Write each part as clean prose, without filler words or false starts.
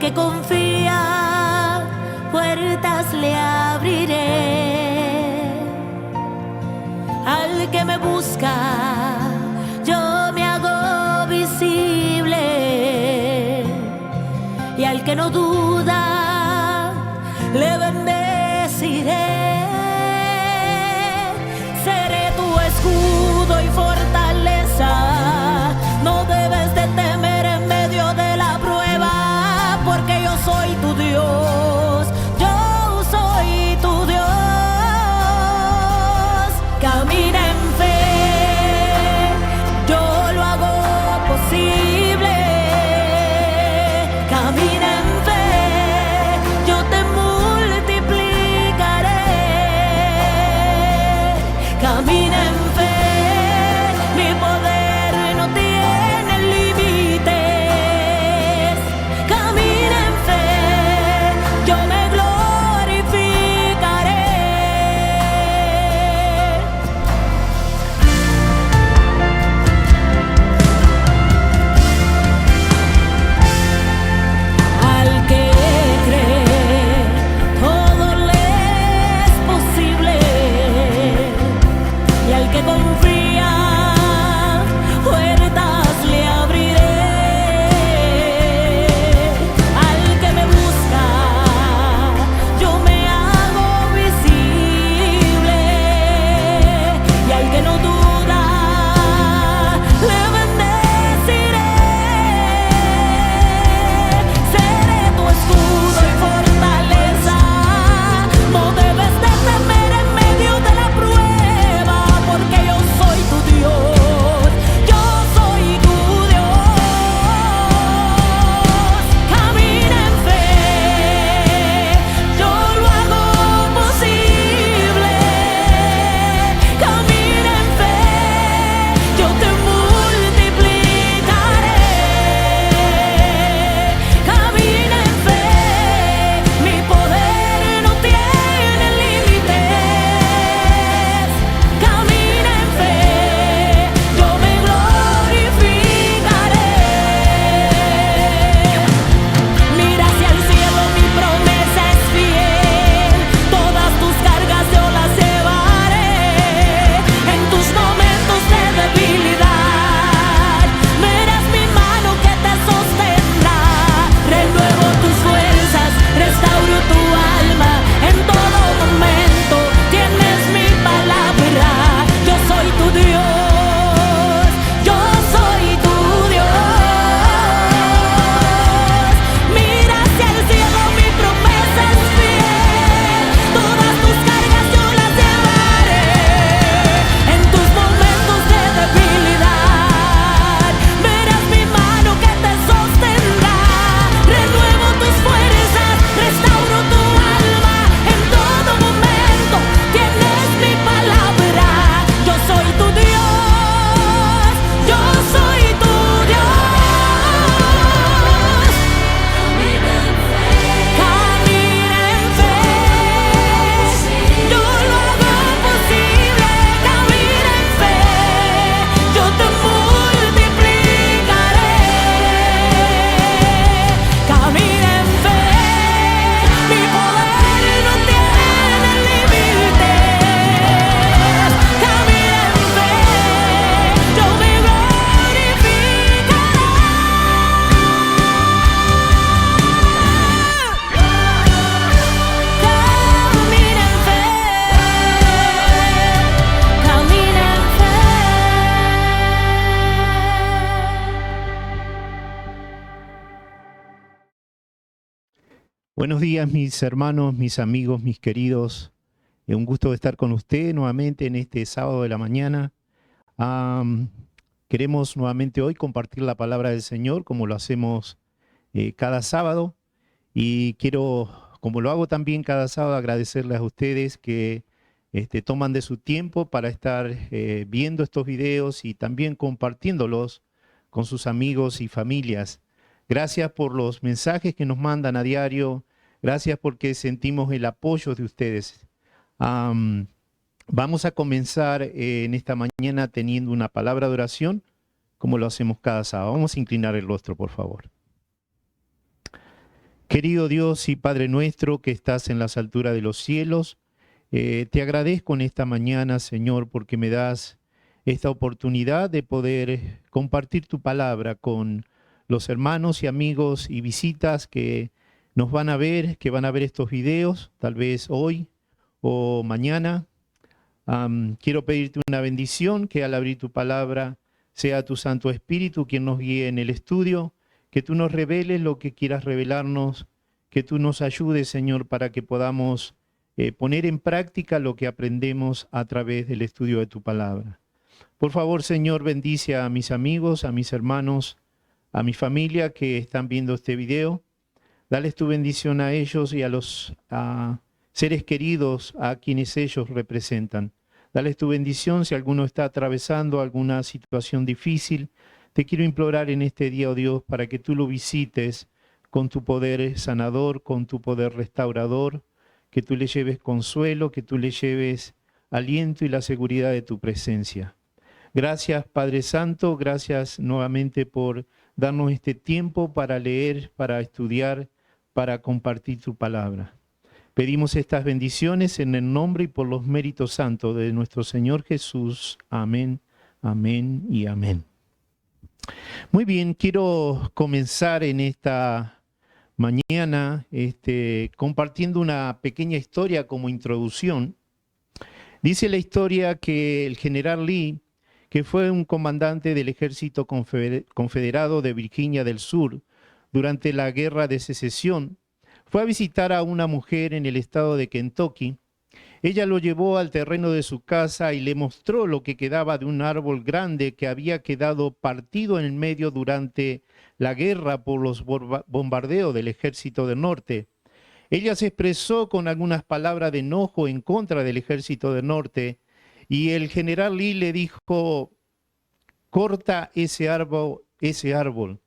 que confía, puertas le abriré. Al que me busca, yo me hago visible. Y al que no duda, le bendeciré. Seré tu escudo y fortaleza. No debes de temer en medio de la prueba, porque yo soy tu Dios. Yo soy tu Dios. Camina en fe, yo lo hago posible. Camina en fe, yo te multiplicaré. Camina en fe, mi poder no tiene límites. Camina en fe, yo me glorificaré. Al que cree, todo le es posible. Y al que confía, puertas le abriré. Al que me busca, yo me hago visible. Y al que no duda, le bendeciré. Seré tu escudo y fortaleza. No debes de temer en medio de la prueba, porque yo soy tu Dios. Yo soy tu Dios. Camina en fe, yo lo hago posible. Camina en fe, yo te multiplicaré. Camina en fe, mi poder no tiene límites. Camina en fe, yo me glorificaré. Mira hacia el cielo, mi promesa es fiel. Todas tus cargas yo las llevaré. En tus momentos de debilidad, verás mi mano que te sostendrá. Renuevo tus fuerzas, restauro tu alma. En todo momento tienes mi palabra. Yo soy tu Dios. Yo soy tu Dios. Mira hacia el cielo, mi promesa es fiel. Todas tus cargas yo las llevaré. En tus momentos de debilidad, verás mi mano que te sostendrá. Renuevo tus fuerzas, restauro tu alma. En todo momento tienes mi palabra. Yo soy tu Dios. Yo soy tu Dios. Camina en fe, yo lo hago posible. Camina en fe, yo te multiplicaré. Camina en fe, mi poder no tiene límites. Camina en fe, yo me glorificaré. Camina en fe, camina en fe. Buenos días, mis hermanos, mis amigos, mis queridos. Un gusto estar con ustedes nuevamente en este sábado de la mañana. Queremos nuevamente hoy compartir la palabra del Señor, como lo hacemos cada sábado. Y quiero, como lo hago también cada sábado, agradecerles a ustedes que toman de su tiempo para estar viendo estos videos y también compartiéndolos con sus amigos y familias. Gracias por los mensajes que nos mandan a diario. Gracias porque sentimos el apoyo de ustedes. Vamos a comenzar en esta mañana teniendo una palabra de oración, como lo hacemos cada sábado. Vamos a inclinar el rostro, por favor. Querido Dios y Padre nuestro que estás en las alturas de los cielos, te agradezco en esta mañana, Señor, porque me das esta oportunidad de poder compartir tu palabra con los hermanos y amigos y visitas que nos van a ver, que van a ver estos videos, tal vez hoy o mañana. Quiero pedirte una bendición, que al abrir tu palabra sea tu Santo Espíritu quien nos guíe en el estudio, que tú nos reveles lo que quieras revelarnos, que tú nos ayudes, Señor, para que podamos poner en práctica lo que aprendemos a través del estudio de tu palabra. Por favor, Señor, bendice a mis amigos, a mis hermanos, a mi familia que están viendo este video. Dales tu bendición a ellos y a los seres queridos a quienes ellos representan. Dales tu bendición si alguno está atravesando alguna situación difícil. Te quiero implorar en este día, oh Dios, para que tú lo visites con tu poder sanador, con tu poder restaurador, que tú le lleves consuelo, que tú le lleves aliento y la seguridad de tu presencia. Gracias, Padre Santo, gracias nuevamente por darnos este tiempo para leer, para estudiar, para compartir tu palabra. Pedimos estas bendiciones en el nombre y por los méritos santos de nuestro Señor Jesús. Amén, amén y amén. Muy bien, quiero comenzar en esta mañana compartiendo una pequeña historia como introducción. Dice la historia que el general Lee, que fue un comandante del ejército confederado de Virginia del Sur durante la Guerra de Secesión, fue a visitar a una mujer en el estado de Kentucky. Ella lo llevó al terreno de su casa y le mostró lo que quedaba de un árbol grande que había quedado partido en el medio durante la guerra por los bombardeos del ejército del norte. Ella se expresó con algunas palabras de enojo en contra del ejército del norte y el general Lee le dijo: corta ese árbol,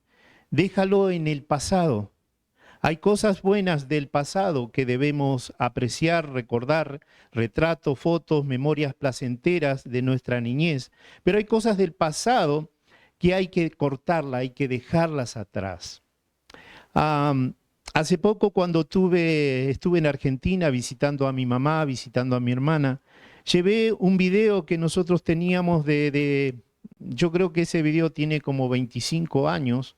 déjalo en el pasado. Hay cosas buenas del pasado que debemos apreciar, recordar, retratos, fotos, memorias placenteras de nuestra niñez, pero hay cosas del pasado que hay que cortarlas, hay que dejarlas atrás. Hace poco cuando estuve en Argentina visitando a mi mamá, visitando a mi hermana, llevé un video que nosotros teníamos yo creo que ese video tiene como 25 años,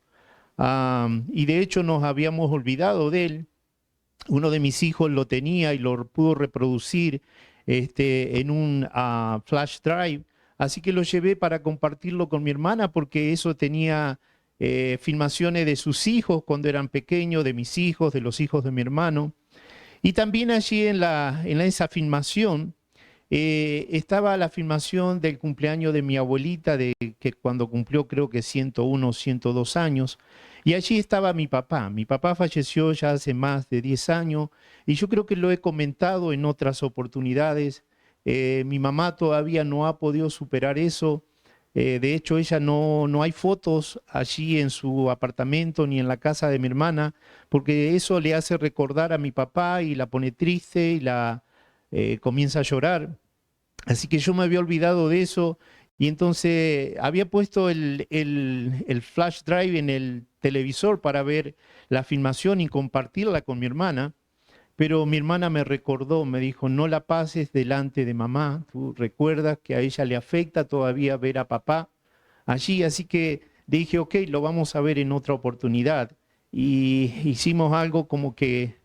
y de hecho nos habíamos olvidado de él. Uno de mis hijos lo tenía y lo pudo reproducir en un flash drive, así que lo llevé para compartirlo con mi hermana porque eso tenía filmaciones de sus hijos cuando eran pequeños, de mis hijos, de los hijos de mi hermano. Y también allí en esa filmación estaba la filmación del cumpleaños de mi abuelita, que cuando cumplió creo que 101, 102 años. Y allí estaba mi papá. Mi papá falleció ya hace más de 10 años y yo creo que lo he comentado en otras oportunidades. Mi mamá todavía no ha podido superar eso. De hecho, ella no hay fotos allí en su apartamento ni en la casa de mi hermana, porque eso le hace recordar a mi papá y la pone triste y comienza a llorar. Así que yo me había olvidado de eso y entonces había puesto el flash drive en el televisor para ver la filmación y compartirla con mi hermana. Pero mi hermana me recordó, me dijo: no la pases delante de mamá, tú recuerdas que a ella le afecta todavía ver a papá allí, así que dije: ok, lo vamos a ver en otra oportunidad. Y hicimos algo como que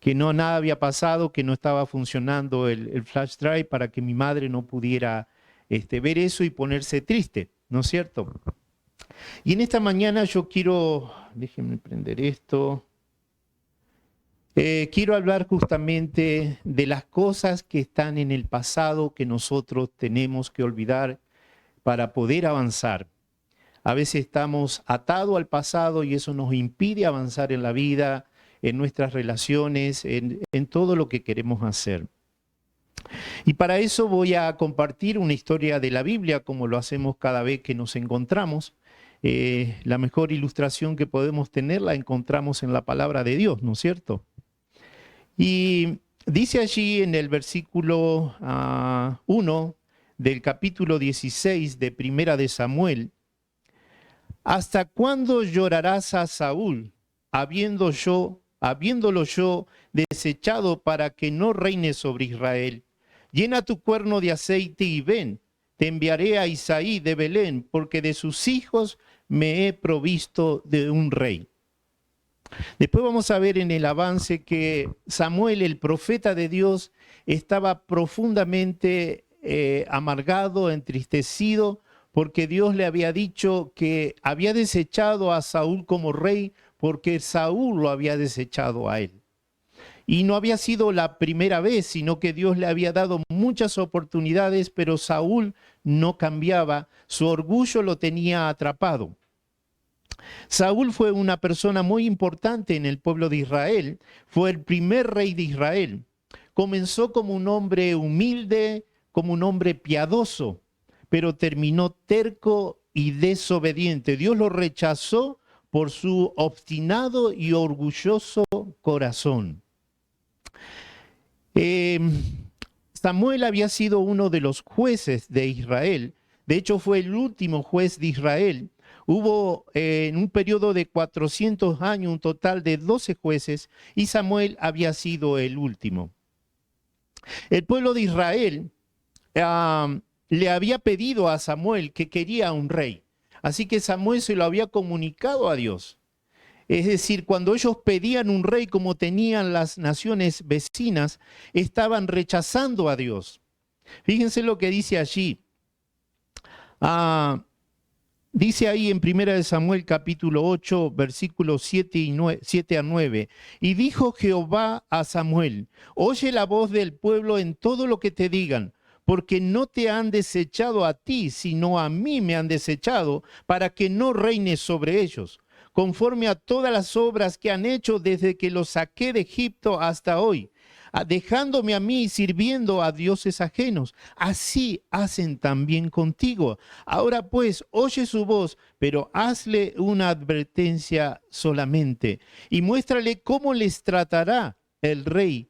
nada había pasado, que no estaba funcionando el flash drive para que mi madre no pudiera ver eso y ponerse triste, ¿no es cierto? Y en esta mañana yo déjenme prender esto. Quiero hablar justamente de las cosas que están en el pasado que nosotros tenemos que olvidar para poder avanzar. A veces estamos atados al pasado y eso nos impide avanzar en la vida, en nuestras relaciones, en todo lo que queremos hacer. Y para eso voy a compartir una historia de la Biblia, como lo hacemos cada vez que nos encontramos. La mejor ilustración que podemos tener la encontramos en la palabra de Dios, ¿no es cierto? Y dice allí en el versículo 1 del capítulo 16 de Primera de Samuel: ¿hasta cuándo llorarás a Saúl, habiendo yo habiéndolo yo desechado para que no reine sobre Israel. Llena tu cuerno de aceite y ven, te enviaré a Isaí de Belén, porque de sus hijos me he provisto de un rey. Después vamos a ver en el avance que Samuel, el profeta de Dios, estaba profundamente amargado, entristecido, porque Dios le había dicho que había desechado a Saúl como rey, porque Saúl lo había desechado a él. Y no había sido la primera vez, sino que Dios le había dado muchas oportunidades, pero Saúl no cambiaba, su orgullo lo tenía atrapado. Saúl fue una persona muy importante en el pueblo de Israel, fue el primer rey de Israel. Comenzó como un hombre humilde, como un hombre piadoso, pero terminó terco y desobediente. Dios lo rechazó por su obstinado y orgulloso corazón. Samuel había sido uno de los jueces de Israel, de hecho fue el último juez de Israel. Hubo en un periodo de 400 años un total de 12 jueces y Samuel había sido el último. El pueblo de Israel le había pedido a Samuel que quería un rey, así que Samuel se lo había comunicado a Dios. Es decir, cuando ellos pedían un rey como tenían las naciones vecinas, estaban rechazando a Dios. Fíjense lo que dice allí. Dice ahí en 1 Samuel capítulo 8, versículos 7 a 9. Y dijo Jehová a Samuel, oye la voz del pueblo en todo lo que te digan, porque no te han desechado a ti, sino a mí me han desechado, para que no reines sobre ellos, conforme a todas las obras que han hecho desde que los saqué de Egipto hasta hoy, dejándome a mí sirviendo a dioses ajenos. Así hacen también contigo. Ahora pues, oye su voz, pero hazle una advertencia solamente, y muéstrale cómo les tratará el rey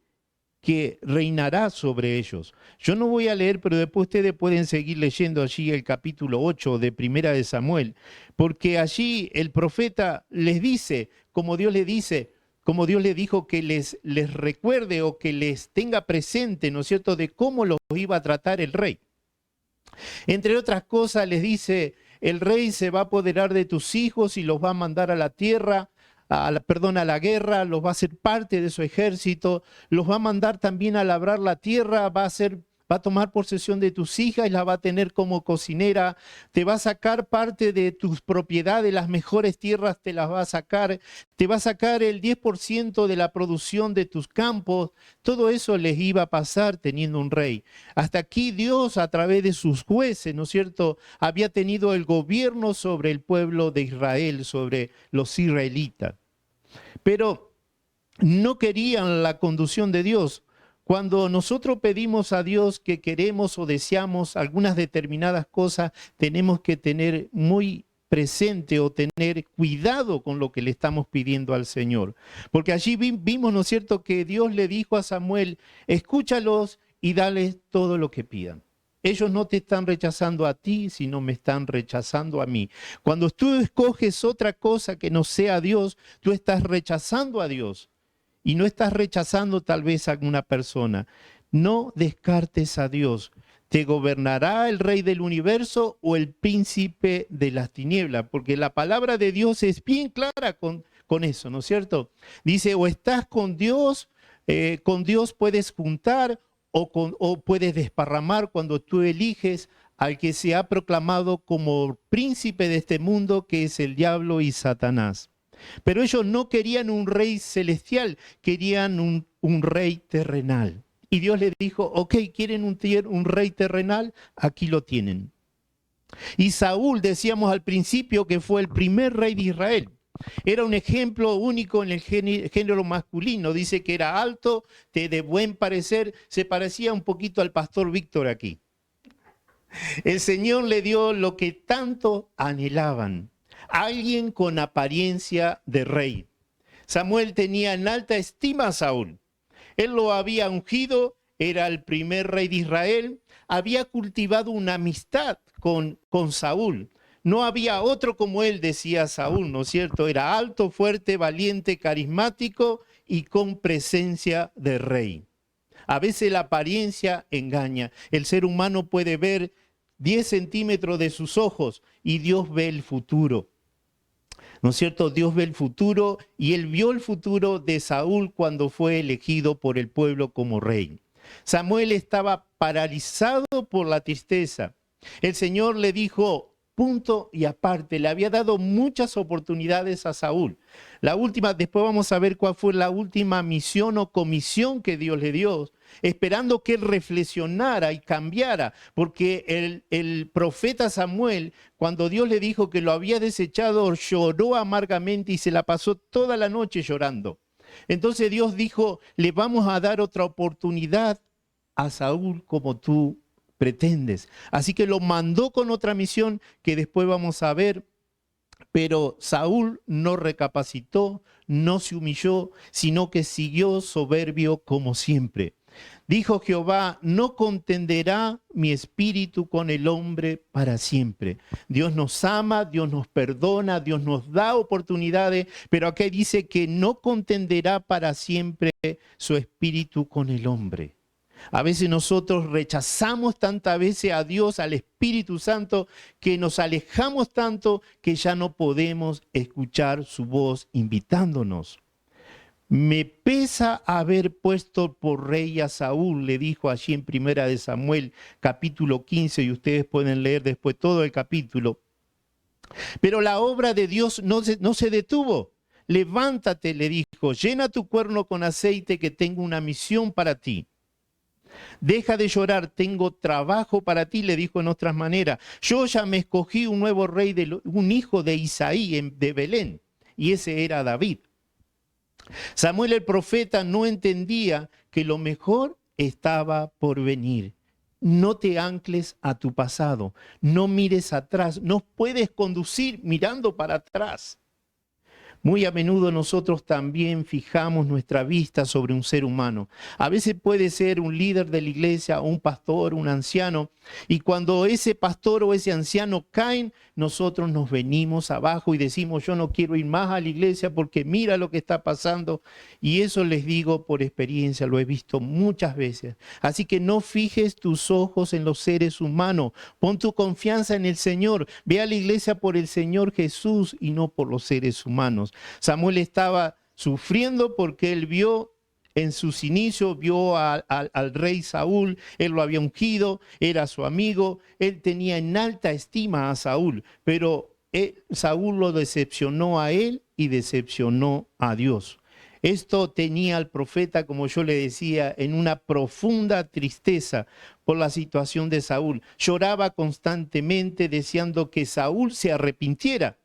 que reinará sobre ellos. Yo no voy a leer, pero después ustedes pueden seguir leyendo allí el capítulo 8 de 1 de Samuel, porque allí el profeta les dice, como Dios le dice, como Dios le dijo que les recuerde o que les tenga presente, ¿no es cierto?, de cómo los iba a tratar el rey. Entre otras cosas les dice, el rey se va a apoderar de tus hijos y los va a mandar a la tierra, a la guerra, los va a hacer parte de su ejército, los va a mandar también a labrar la tierra, va a tomar posesión de tus hijas y las va a tener como cocinera, te va a sacar parte de tus propiedades, las mejores tierras te las va a sacar, te va a sacar el 10% de la producción de tus campos. Todo eso les iba a pasar teniendo un rey. Hasta aquí Dios, a través de sus jueces, ¿no es cierto?, había tenido el gobierno sobre el pueblo de Israel, sobre los israelitas. Pero no querían la conducción de Dios. Cuando nosotros pedimos a Dios que queremos o deseamos algunas determinadas cosas, tenemos que tener muy presente o tener cuidado con lo que le estamos pidiendo al Señor. Porque allí vimos, ¿no es cierto?, que Dios le dijo a Samuel, escúchalos y dales todo lo que pidan. Ellos no te están rechazando a ti, sino me están rechazando a mí. Cuando tú escoges otra cosa que no sea Dios, tú estás rechazando a Dios. Y no estás rechazando tal vez a alguna persona. No descartes a Dios. ¿Te gobernará el rey del universo o el príncipe de las tinieblas? Porque la palabra de Dios es bien clara con eso, ¿no es cierto? Dice, o estás con Dios puedes juntar, o puedes desparramar cuando tú eliges al que se ha proclamado como príncipe de este mundo, que es el diablo y Satanás. Pero ellos no querían un rey celestial, querían un rey terrenal. Y Dios les dijo, ok, ¿quieren un rey terrenal? Aquí lo tienen. Y Saúl, decíamos al principio que fue el primer rey de Israel. Era un ejemplo único en el género masculino. Dice que era alto, de buen parecer, se parecía un poquito al pastor Víctor aquí. El Señor le dio lo que tanto anhelaban, alguien con apariencia de rey. Samuel tenía en alta estima a Saúl. Él lo había ungido, era el primer rey de Israel, había cultivado una amistad con Saúl. No había otro como él, decía Saúl, ¿no es cierto? Era alto, fuerte, valiente, carismático y con presencia de rey. A veces la apariencia engaña. El ser humano puede ver 10 centímetros de sus ojos y Dios ve el futuro. ¿No es cierto? Dios ve el futuro y él vio el futuro de Saúl cuando fue elegido por el pueblo como rey. Samuel estaba paralizado por la tristeza. El Señor le dijo, punto y aparte, le había dado muchas oportunidades a Saúl. La última, después vamos a ver cuál fue la última misión o comisión que Dios le dio, esperando que él reflexionara y cambiara, porque el profeta Samuel, cuando Dios le dijo que lo había desechado, lloró amargamente y se la pasó toda la noche llorando. Entonces Dios dijo, le vamos a dar otra oportunidad a Saúl como tú pretendes. Así que lo mandó con otra misión que después vamos a ver, pero Saúl no recapacitó, no se humilló, sino que siguió soberbio como siempre. Dijo Jehová, no contenderá mi espíritu con el hombre para siempre. Dios nos ama, Dios nos perdona, Dios nos da oportunidades, pero aquí dice que no contenderá para siempre su espíritu con el hombre. A veces nosotros rechazamos tantas veces a Dios, al Espíritu Santo, que nos alejamos tanto que ya no podemos escuchar su voz invitándonos. Me pesa haber puesto por rey a Saúl, le dijo allí en 1 Samuel capítulo 15, y ustedes pueden leer después todo el capítulo. Pero la obra de Dios no se detuvo. Levántate, le dijo, llena tu cuerno con aceite que tengo una misión para ti. Deja de llorar, tengo trabajo para ti, le dijo en otras maneras. Yo ya me escogí un nuevo rey, un hijo de Isaí de Belén, y ese era David. Samuel el profeta no entendía que lo mejor estaba por venir. No te ancles a tu pasado, no mires atrás, no puedes conducir mirando para atrás. Muy a menudo nosotros también fijamos nuestra vista sobre un ser humano. A veces puede ser un líder de la iglesia, un pastor, un anciano. Y cuando ese pastor o ese anciano caen, nosotros nos venimos abajo y decimos, yo no quiero ir más a la iglesia porque mira lo que está pasando. Y eso les digo por experiencia, lo he visto muchas veces. Así que no fijes tus ojos en los seres humanos. Pon tu confianza en el Señor. Ve a la iglesia por el Señor Jesús y no por los seres humanos. Samuel estaba sufriendo porque él vio en sus inicios, vio al rey Saúl, él lo había ungido, era su amigo, él tenía en alta estima a Saúl, pero Saúl lo decepcionó a él y decepcionó a Dios. Esto tenía al profeta, como yo le decía, en una profunda tristeza por la situación de Saúl. Lloraba constantemente deseando que Saúl se arrepintiera.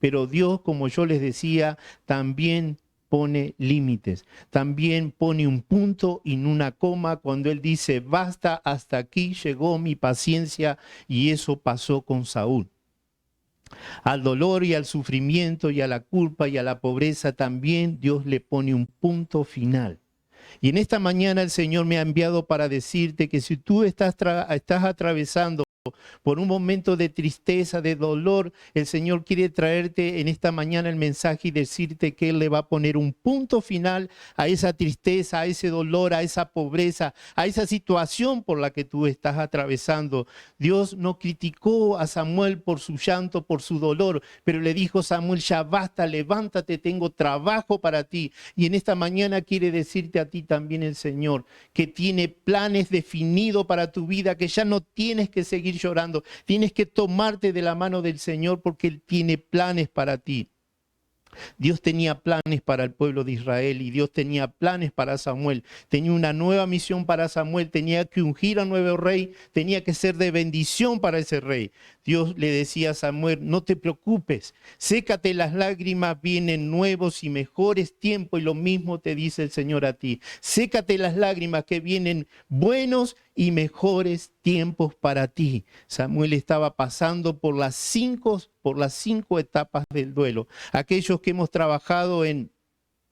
Pero Dios, como yo les decía, también pone límites, también pone un punto y una coma cuando Él dice, basta, hasta aquí llegó mi paciencia, y eso pasó con Saúl. Al dolor y al sufrimiento y a la culpa y a la pobreza también Dios le pone un punto final. Y en esta mañana el Señor me ha enviado para decirte que si tú estás atravesando por un momento de tristeza, de dolor, el Señor quiere traerte en esta mañana el mensaje y decirte que Él le va a poner un punto final a esa tristeza, a ese dolor, a esa pobreza, a esa situación por la que tú estás atravesando. Dios no criticó a Samuel por su llanto, por su dolor, pero le dijo, Samuel, ya basta, levántate, tengo trabajo para ti. Y en esta mañana quiere decirte a ti también el Señor que tiene planes definidos para tu vida, que ya no tienes que seguir llorando, tienes que tomarte de la mano del Señor porque Él tiene planes para ti. Dios tenía planes para el pueblo de Israel y Dios tenía planes para Samuel. Tenía una nueva misión para Samuel, tenía que ungir a un nuevo rey, tenía que ser de bendición para ese rey. Dios le decía a Samuel, no te preocupes, sécate las lágrimas, vienen nuevos y mejores tiempos, y lo mismo te dice el Señor a ti. Sécate las lágrimas, que vienen buenos y mejores tiempos para ti. Samuel estaba pasando por las cinco etapas del duelo. Aquellos que hemos trabajado en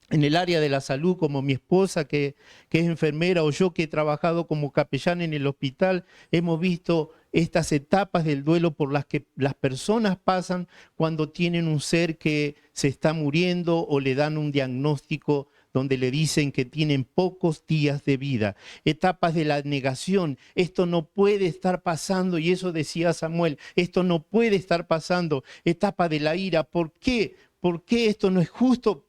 el área de la salud, como mi esposa que es enfermera, o yo que he trabajado como capellán en el hospital, hemos visto estas etapas del duelo por las que las personas pasan cuando tienen un ser que se está muriendo o le dan un diagnóstico donde le dicen que tienen pocos días de vida, etapas de la negación. Esto no puede estar pasando, y eso decía Samuel, esto no puede estar pasando. Etapa de la ira, ¿por qué? ¿Por qué esto no es justo?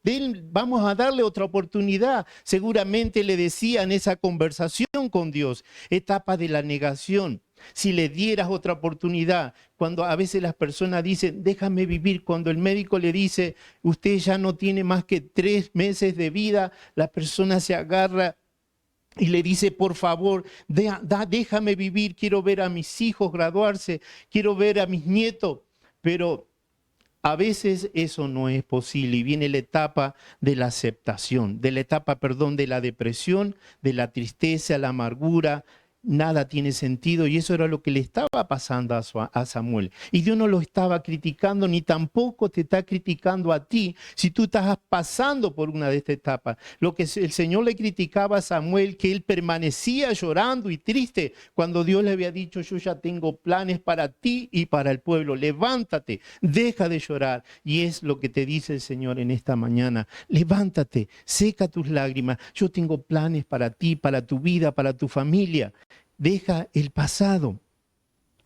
Vamos a darle otra oportunidad. Seguramente le decía en esa conversación con Dios. Etapa de la negación. Si le dieras otra oportunidad, cuando a veces las personas dicen, déjame vivir, cuando el médico le dice, usted ya no tiene más que 3 meses de vida, la persona se agarra y le dice, por favor, déjame vivir, quiero ver a mis hijos graduarse, quiero ver a mis nietos, pero a veces eso no es posible y viene la etapa de la aceptación, de la etapa, perdón, de la depresión, de la tristeza, la amargura. Nada tiene sentido, y eso era lo que le estaba pasando a Samuel. Y Dios no lo estaba criticando, ni tampoco te está criticando a ti si tú estás pasando por una de estas etapas. Lo que el Señor le criticaba a Samuel, que él permanecía llorando y triste cuando Dios le había dicho, yo ya tengo planes para ti y para el pueblo. Levántate, deja de llorar. Y es lo que te dice el Señor en esta mañana. Levántate, seca tus lágrimas. Yo tengo planes para ti, para tu vida, para tu familia. Deja el pasado.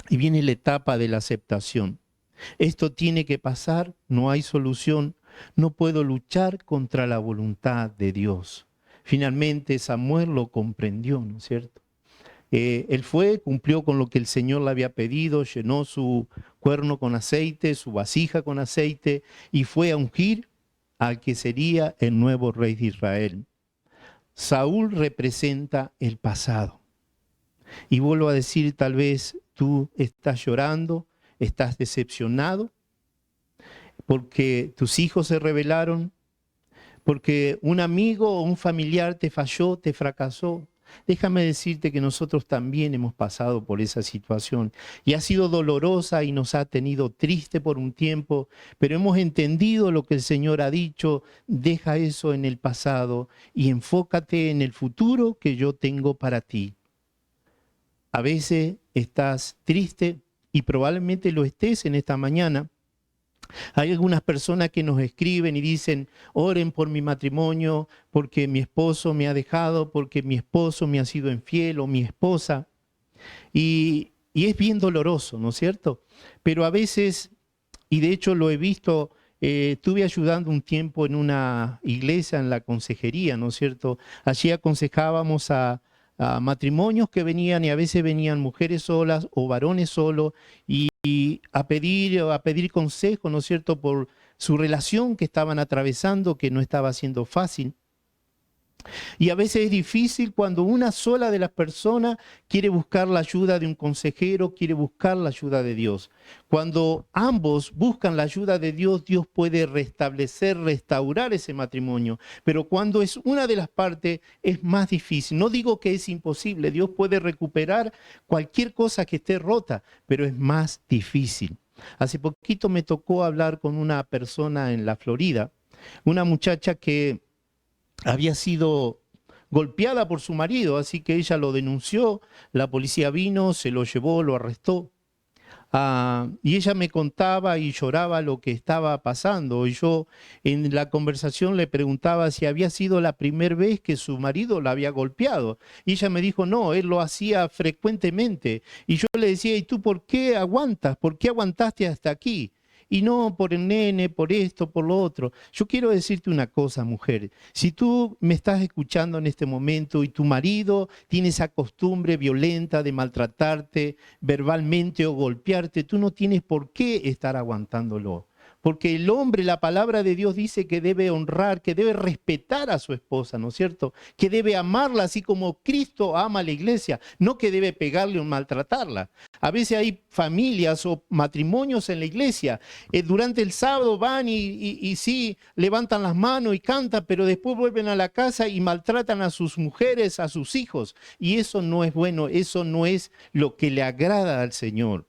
Y viene la etapa de la aceptación. Esto tiene que pasar, no hay solución. No puedo luchar contra la voluntad de Dios. Finalmente Samuel lo comprendió, ¿no es cierto? Él cumplió con lo que el Señor le había pedido, llenó su cuerno con aceite, su vasija con aceite, y fue a ungir al que sería el nuevo rey de Israel. Saúl representa el pasado. Y vuelvo a decir, tal vez tú estás llorando, estás decepcionado, porque tus hijos se rebelaron, porque un amigo o un familiar te falló, te fracasó. Déjame decirte que nosotros también hemos pasado por esa situación y ha sido dolorosa y nos ha tenido triste por un tiempo, pero hemos entendido lo que el Señor ha dicho. Deja eso en el pasado y enfócate en el futuro que yo tengo para ti. A veces estás triste y probablemente lo estés en esta mañana. Hay algunas personas que nos escriben y dicen, oren por mi matrimonio, porque mi esposo me ha dejado, porque mi esposo me ha sido infiel o mi esposa. Y es bien doloroso, ¿no es cierto? Pero a veces, y de hecho lo he visto, estuve ayudando un tiempo en una iglesia, en la consejería, ¿no es cierto? Allí aconsejábamos a matrimonios que venían, y a veces venían mujeres solas o varones solos, y a pedir consejo, ¿no es cierto?, por su relación que estaban atravesando, que no estaba siendo fácil. Y a veces es difícil cuando una sola de las personas quiere buscar la ayuda de un consejero, quiere buscar la ayuda de Dios. Cuando ambos buscan la ayuda de Dios, Dios puede restablecer, restaurar ese matrimonio. Pero cuando es una de las partes, es más difícil. No digo que es imposible, Dios puede recuperar cualquier cosa que esté rota, pero es más difícil. Hace poquito me tocó hablar con una persona en la Florida, una muchacha que había sido golpeada por su marido, así que ella lo denunció, la policía vino, se lo llevó, lo arrestó. Y ella me contaba y lloraba lo que estaba pasando. Y yo en la conversación le preguntaba si había sido la primera vez que su marido la había golpeado. Y ella me dijo, no, él lo hacía frecuentemente. Y yo le decía, ¿y tú por qué aguantas? ¿Por qué aguantaste hasta aquí? Y no por el nene, por esto, por lo otro. Yo quiero decirte una cosa, mujer. Si tú me estás escuchando en este momento y tu marido tiene esa costumbre violenta de maltratarte verbalmente o golpearte, tú no tienes por qué estar aguantándolo. Porque el hombre, la palabra de Dios dice que debe honrar, que debe respetar a su esposa, ¿no es cierto? Que debe amarla así como Cristo ama a la iglesia, no que debe pegarle o maltratarla. A veces hay familias o matrimonios en la iglesia, durante el sábado van y sí, levantan las manos y cantan, pero después vuelven a la casa y maltratan a sus mujeres, a sus hijos. Y eso no es bueno, eso no es lo que le agrada al Señor.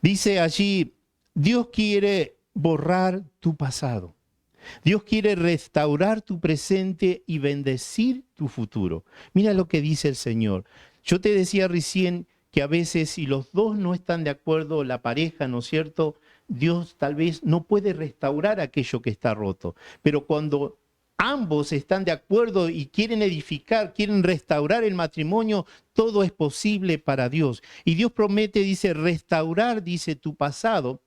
Dice allí, Dios quiere borrar tu pasado. Dios quiere restaurar tu presente y bendecir tu futuro. Mira lo que dice el Señor. Yo te decía recién que a veces si los dos no están de acuerdo, la pareja, ¿no es cierto? Dios tal vez no puede restaurar aquello que está roto. Pero cuando ambos están de acuerdo y quieren edificar, quieren restaurar el matrimonio, todo es posible para Dios. Y Dios promete, dice, restaurar, dice, tu pasado.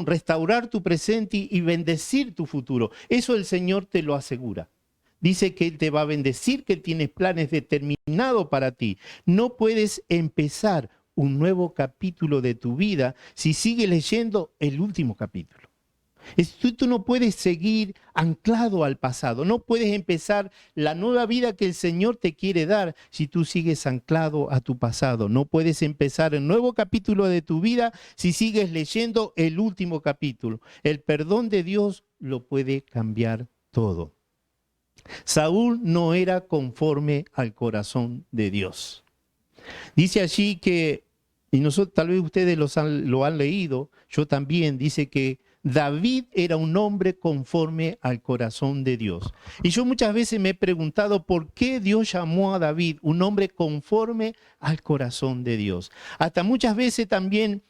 Restaurar tu presente y bendecir tu futuro. Eso el Señor te lo asegura. Dice que Él te va a bendecir, que Él tiene planes determinados para ti. No puedes empezar un nuevo capítulo de tu vida si sigues leyendo el último capítulo. Tú no puedes seguir anclado al pasado, no puedes empezar la nueva vida que el Señor te quiere dar si tú sigues anclado a tu pasado. No puedes empezar el nuevo capítulo de tu vida si sigues leyendo el último capítulo. El perdón de Dios lo puede cambiar todo. Saúl no era conforme al corazón de Dios. Dice allí que, y nosotros, tal vez ustedes lo han leído, yo también, dice que David era un hombre conforme al corazón de Dios. Y yo muchas veces me he preguntado por qué Dios llamó a David un hombre conforme al corazón de Dios. Hasta muchas veces también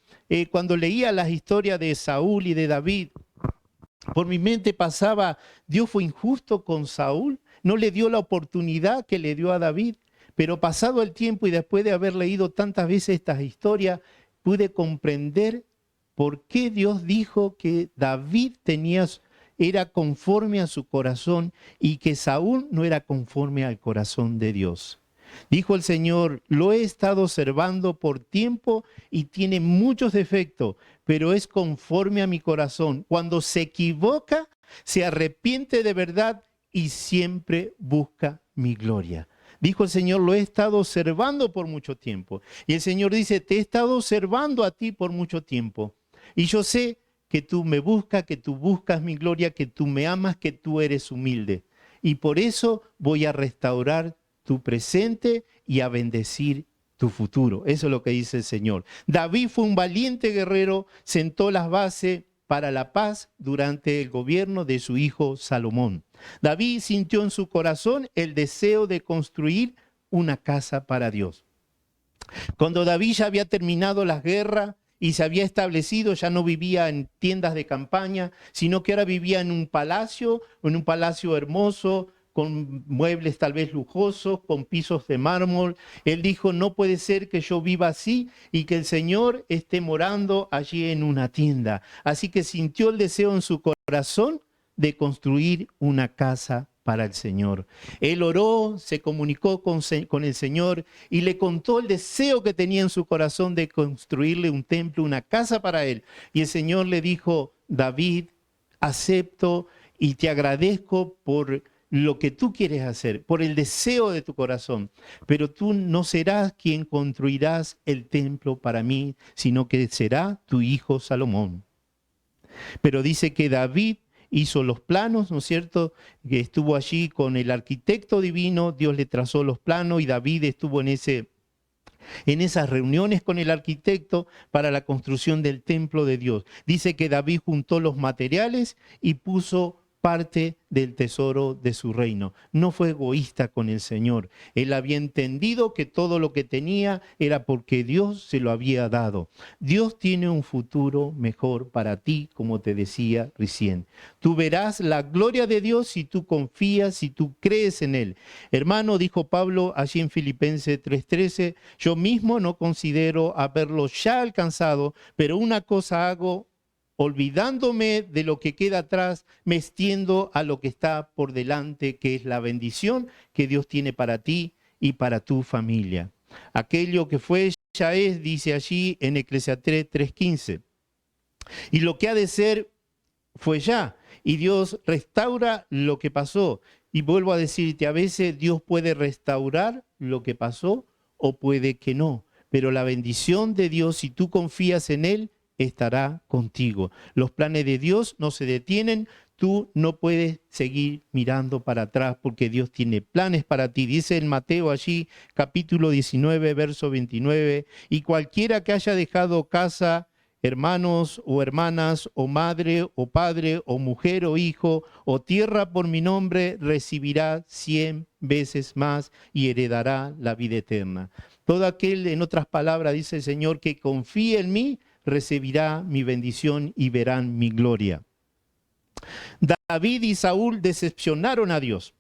cuando leía las historias de Saúl y de David, por mi mente pasaba, Dios fue injusto con Saúl, no le dio la oportunidad que le dio a David. Pero pasado el tiempo y después de haber leído tantas veces estas historias, pude comprender por qué Dios dijo que David era conforme a su corazón y que Saúl no era conforme al corazón de Dios. Dijo el Señor, lo he estado observando por tiempo y tiene muchos defectos, pero es conforme a mi corazón. Cuando se equivoca, se arrepiente de verdad y siempre busca mi gloria. Dijo el Señor, lo he estado observando por mucho tiempo. Y el Señor dice, te he estado observando a ti por mucho tiempo. Y yo sé que tú me buscas, que tú buscas mi gloria, que tú me amas, que tú eres humilde. Y por eso voy a restaurar tu presente y a bendecir tu futuro. Eso es lo que dice el Señor. David fue un valiente guerrero, sentó las bases para la paz durante el gobierno de su hijo Salomón. David sintió en su corazón el deseo de construir una casa para Dios. Cuando David ya había terminado las guerras y se había establecido, ya no vivía en tiendas de campaña, sino que ahora vivía en un palacio hermoso, con muebles tal vez lujosos, con pisos de mármol. Él dijo, no puede ser que yo viva así y que el Señor esté morando allí en una tienda. Así que sintió el deseo en su corazón de construir una casa para el Señor. Él oró, se comunicó con el Señor y le contó el deseo que tenía en su corazón de construirle un templo, una casa para él. Y el Señor le dijo, David, acepto y te agradezco por lo que tú quieres hacer, por el deseo de tu corazón, pero tú no serás quien construirás el templo para mí, sino que será tu hijo Salomón. Pero dice que David hizo los planos, ¿no es cierto? Que estuvo allí con el arquitecto divino, Dios le trazó los planos y David estuvo en esas reuniones con el arquitecto para la construcción del templo de Dios. Dice que David juntó los materiales y puso parte del tesoro de su reino. No fue egoísta con el Señor. Él había entendido que todo lo que tenía era porque Dios se lo había dado. Dios tiene un futuro mejor para ti, como te decía recién. Tú verás la gloria de Dios si tú confías, si tú crees en Él. Hermano, dijo Pablo allí en Filipenses 3:13, yo mismo no considero haberlo ya alcanzado, pero una cosa hago, olvidándome de lo que queda atrás, me extiendo a lo que está por delante, que es la bendición que Dios tiene para ti y para tu familia. Aquello que fue ya es, dice allí en Eclesiastés 3:15. Y lo que ha de ser fue ya. Y Dios restaura lo que pasó. Y vuelvo a decirte, a veces Dios puede restaurar lo que pasó o puede que no. Pero la bendición de Dios, si tú confías en Él, estará contigo. Los planes de Dios no se detienen. Tú no puedes seguir mirando para atrás porque Dios tiene planes para ti. Dice en Mateo allí, capítulo 19, verso 29, y cualquiera que haya dejado casa, hermanos o hermanas, o madre o padre, o mujer o hijo, o tierra por mi nombre, recibirá 100 veces más y heredará la vida eterna. Todo aquel, en otras palabras, dice el Señor, que confíe en mí, recibirá mi bendición y verán mi gloria. David y Saúl decepcionaron a Dios.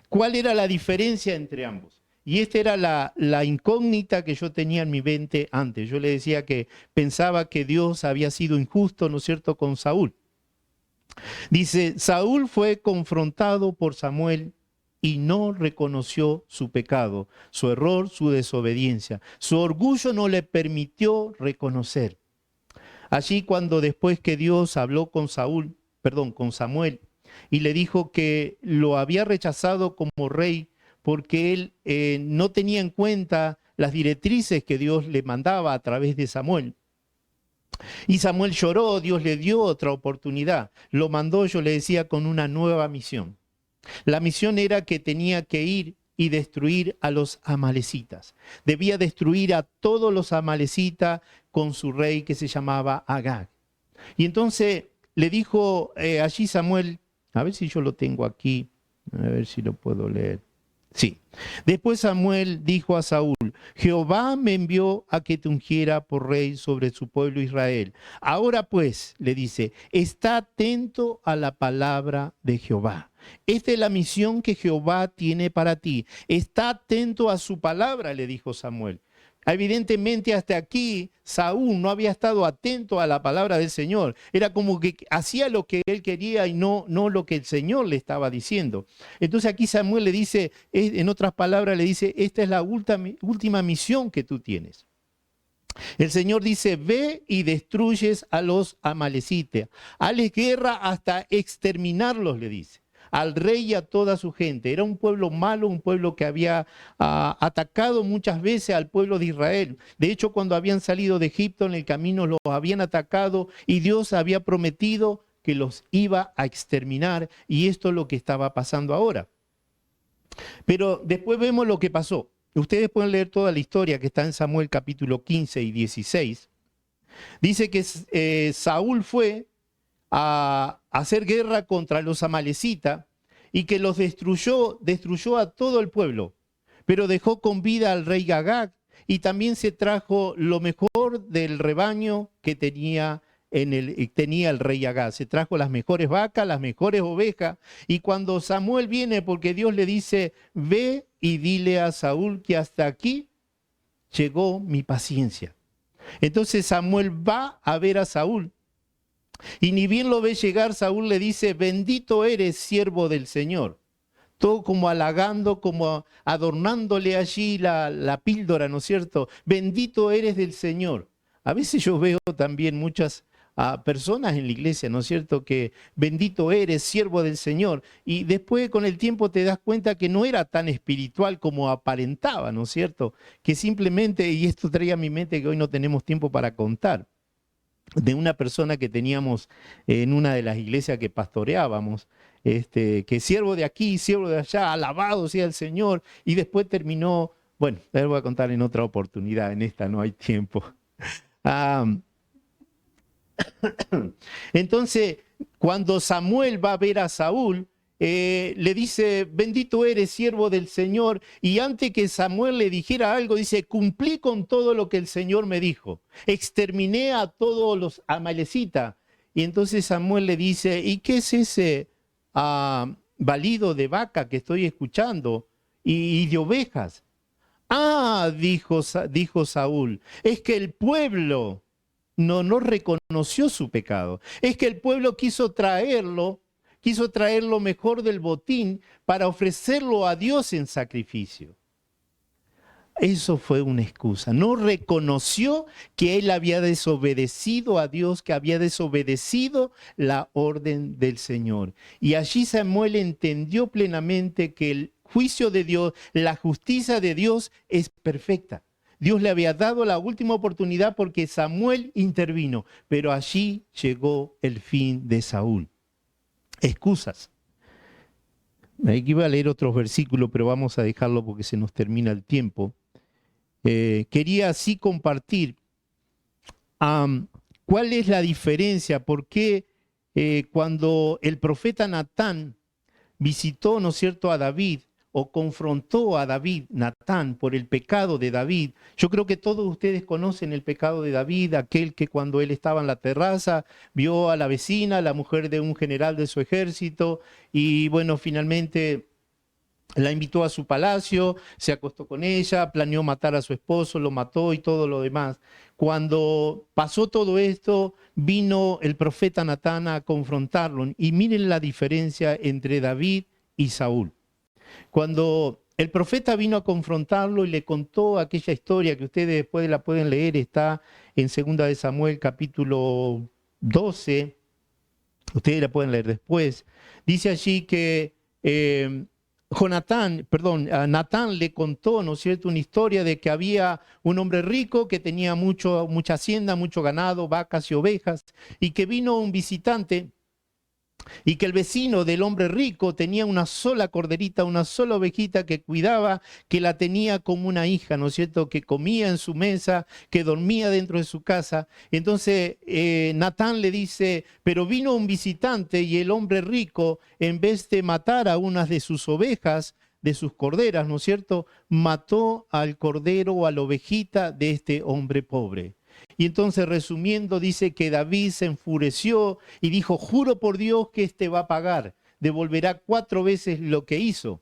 ¿Cuál era la diferencia entre ambos? Y esta era la incógnita que yo tenía en mi mente antes. Yo le decía que pensaba que Dios había sido injusto, ¿no es cierto?, con Saúl. Dice, Saúl fue confrontado por Samuel y no reconoció su pecado, su error, su desobediencia. Su orgullo no le permitió reconocer. Allí cuando después que Dios habló con con Samuel, y le dijo que lo había rechazado como rey porque él no tenía en cuenta las directrices que Dios le mandaba a través de Samuel. Y Samuel lloró, Dios le dio otra oportunidad. Lo mandó, yo le decía, con una nueva misión. La misión era que tenía que ir y destruir a los amalecitas. Debía destruir a todos los amalecitas con su rey que se llamaba Agag. Y entonces le dijo allí Samuel, a ver si yo lo tengo aquí, a ver si lo puedo leer. Sí. Después Samuel dijo a Saúl, Jehová me envió a que te ungiera por rey sobre su pueblo Israel. Ahora pues, le dice, está atento a la palabra de Jehová. Esta es la misión que Jehová tiene para ti. Está atento a su palabra, le dijo Samuel. Evidentemente hasta aquí Saúl no había estado atento a la palabra del Señor. Era como que hacía lo que él quería y no lo que el Señor le estaba diciendo. Entonces aquí Samuel le dice, en otras palabras le dice, esta es la última misión que tú tienes. El Señor dice, ve y destruyes a los amalecitas. Hazles guerra hasta exterminarlos, le dice. Al rey y a toda su gente. Era un pueblo malo, un pueblo que había atacado muchas veces al pueblo de Israel. De hecho, cuando habían salido de Egipto en el camino los habían atacado y Dios había prometido que los iba a exterminar, y esto es lo que estaba pasando ahora. Pero después vemos lo que pasó. Ustedes pueden leer toda la historia que está en Samuel capítulo 15 y 16. Dice que Saúl fue a hacer guerra contra los amalecitas y que los destruyó a todo el pueblo, pero dejó con vida al rey Agag y también se trajo lo mejor del rebaño que tenía el rey Agag. Se trajo las mejores vacas, las mejores ovejas, y cuando Samuel viene, porque Dios le dice, ve y dile a Saúl que hasta aquí llegó mi paciencia. Entonces Samuel va a ver a Saúl. Y ni bien lo ve llegar, Saúl le dice, bendito eres, siervo del Señor. Todo como halagando, como adornándole allí la píldora, ¿no es cierto? Bendito eres del Señor. A veces yo veo también muchas personas en la iglesia, ¿no es cierto? Que bendito eres, siervo del Señor. Y después con el tiempo te das cuenta que no era tan espiritual como aparentaba, ¿no es cierto? Que simplemente, y esto traía a mi mente que hoy no tenemos tiempo para contar, de una persona que teníamos en una de las iglesias que pastoreábamos, que siervo de aquí, siervo de allá, alabado sea el Señor, y después terminó, bueno, les voy a contar en otra oportunidad, en esta no hay tiempo. Entonces, cuando Samuel va a ver a Saúl, le dice, bendito eres, siervo del Señor, y antes que Samuel le dijera algo, dice, cumplí con todo lo que el Señor me dijo, exterminé a todos los amalecitas. Y entonces Samuel le dice, ¿y qué es ese balido de vaca que estoy escuchando y de ovejas? Dijo Saúl, es que el pueblo no reconoció su pecado, es que el pueblo quiso traer lo mejor del botín para ofrecerlo a Dios en sacrificio. Eso fue una excusa. No reconoció que él había desobedecido a Dios, que había desobedecido la orden del Señor. Y allí Samuel entendió plenamente que el juicio de Dios, la justicia de Dios es perfecta. Dios le había dado la última oportunidad porque Samuel intervino, pero allí llegó el fin de Saúl. Excusas. Aquí iba a leer otros versículos, pero vamos a dejarlo porque se nos termina el tiempo. Quería así compartir cuál es la diferencia, por qué cuando el profeta Natán visitó, ¿no es cierto?, a David, o confrontó a David, Natán, por el pecado de David. Yo creo que todos ustedes conocen el pecado de David, aquel que cuando él estaba en la terraza vio a la vecina, la mujer de un general de su ejército, y bueno, finalmente la invitó a su palacio, se acostó con ella, planeó matar a su esposo, lo mató y todo lo demás. Cuando pasó todo esto, vino el profeta Natán a confrontarlo. Y miren la diferencia entre David y Saúl. Cuando el profeta vino a confrontarlo y le contó aquella historia que ustedes después la pueden leer, está en 2 de Samuel capítulo 12, ustedes la pueden leer después. Dice allí que Natán le contó, ¿no es cierto?, una historia de que había un hombre rico que tenía mucha hacienda, mucho ganado, vacas y ovejas, y que vino un visitante y que el vecino del hombre rico tenía una sola corderita, una sola ovejita que cuidaba, que la tenía como una hija, ¿no es cierto?, que comía en su mesa, que dormía dentro de su casa. Entonces Natán le dice, pero vino un visitante y el hombre rico, en vez de matar a unas de sus ovejas, de sus corderas, ¿no es cierto?, mató al cordero o a la ovejita de este hombre pobre. Y entonces, resumiendo, dice que David se enfureció y dijo, juro por Dios que este va a pagar, devolverá 4 veces lo que hizo.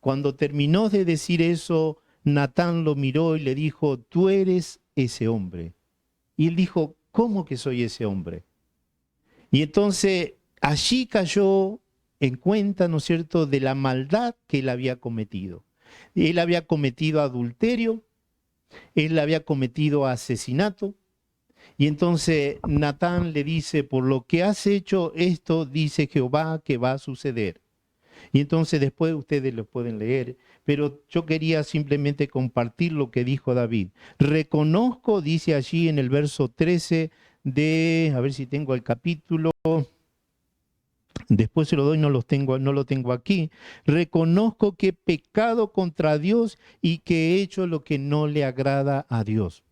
Cuando terminó de decir eso, Natán lo miró y le dijo, tú eres ese hombre. Y él dijo, ¿cómo que soy ese hombre? Y entonces allí cayó en cuenta, ¿no es cierto?, de la maldad que él había cometido. Él había cometido adulterio, él había cometido asesinato, y entonces Natán le dice, por lo que has hecho esto, dice Jehová que va a suceder. Y entonces después ustedes lo pueden leer, pero yo quería simplemente compartir lo que dijo David. Reconozco, dice allí en el verso 13 de, a ver si tengo el capítulo, después se lo doy, no lo tengo aquí. Reconozco que he pecado contra Dios y que he hecho lo que no le agrada a Dios.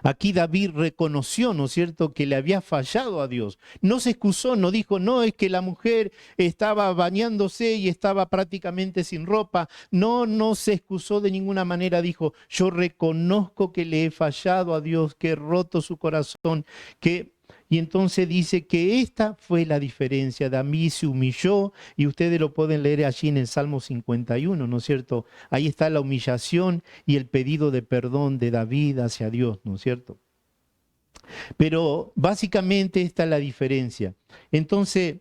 Aquí David reconoció, ¿no es cierto?, que le había fallado a Dios. No se excusó, no dijo, no, es que la mujer estaba bañándose y estaba prácticamente sin ropa. No se excusó de ninguna manera, dijo, yo reconozco que le he fallado a Dios, que he roto su corazón, Y entonces dice que esta fue la diferencia. David se humilló y ustedes lo pueden leer allí en el Salmo 51, ¿no es cierto? Ahí está la humillación y el pedido de perdón de David hacia Dios, ¿no es cierto? Pero básicamente esta es la diferencia. Entonces,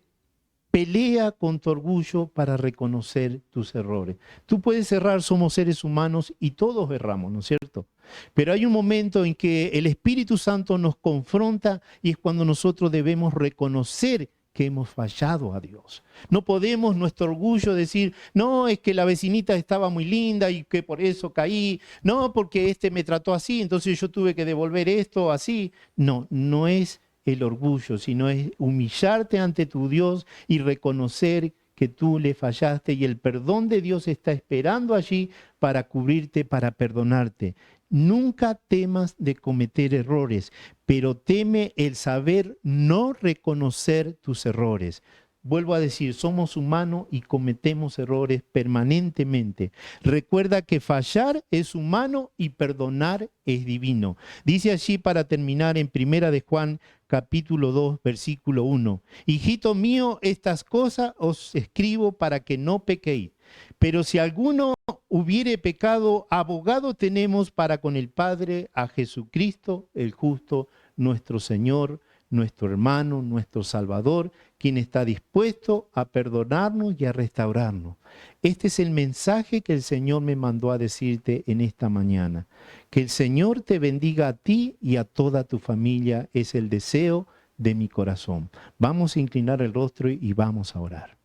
pelea con tu orgullo para reconocer tus errores. Tú puedes errar, somos seres humanos y todos erramos, ¿no es cierto? Pero hay un momento en que el Espíritu Santo nos confronta y es cuando nosotros debemos reconocer que hemos fallado a Dios. No podemos nuestro orgullo decir, no, es que la vecinita estaba muy linda y que por eso caí, no, porque este me trató así, entonces yo tuve que devolver esto así. No es el orgullo, sino es humillarte ante tu Dios y reconocer que tú le fallaste y el perdón de Dios está esperando allí para cubrirte, para perdonarte. Nunca temas de cometer errores, pero teme el saber no reconocer tus errores. Vuelvo a decir, somos humanos y cometemos errores permanentemente. Recuerda que fallar es humano y perdonar es divino. Dice allí para terminar en 1 de Juan capítulo 2, versículo 1. Hijito mío, estas cosas os escribo para que no pequéis. Pero si alguno hubiere pecado, abogado tenemos para con el Padre a Jesucristo, el justo, nuestro Señor, nuestro hermano, nuestro Salvador, quien está dispuesto a perdonarnos y a restaurarnos. Este es el mensaje que el Señor me mandó a decirte en esta mañana. Que el Señor te bendiga a ti y a toda tu familia, es el deseo de mi corazón. Vamos a inclinar el rostro y vamos a orar.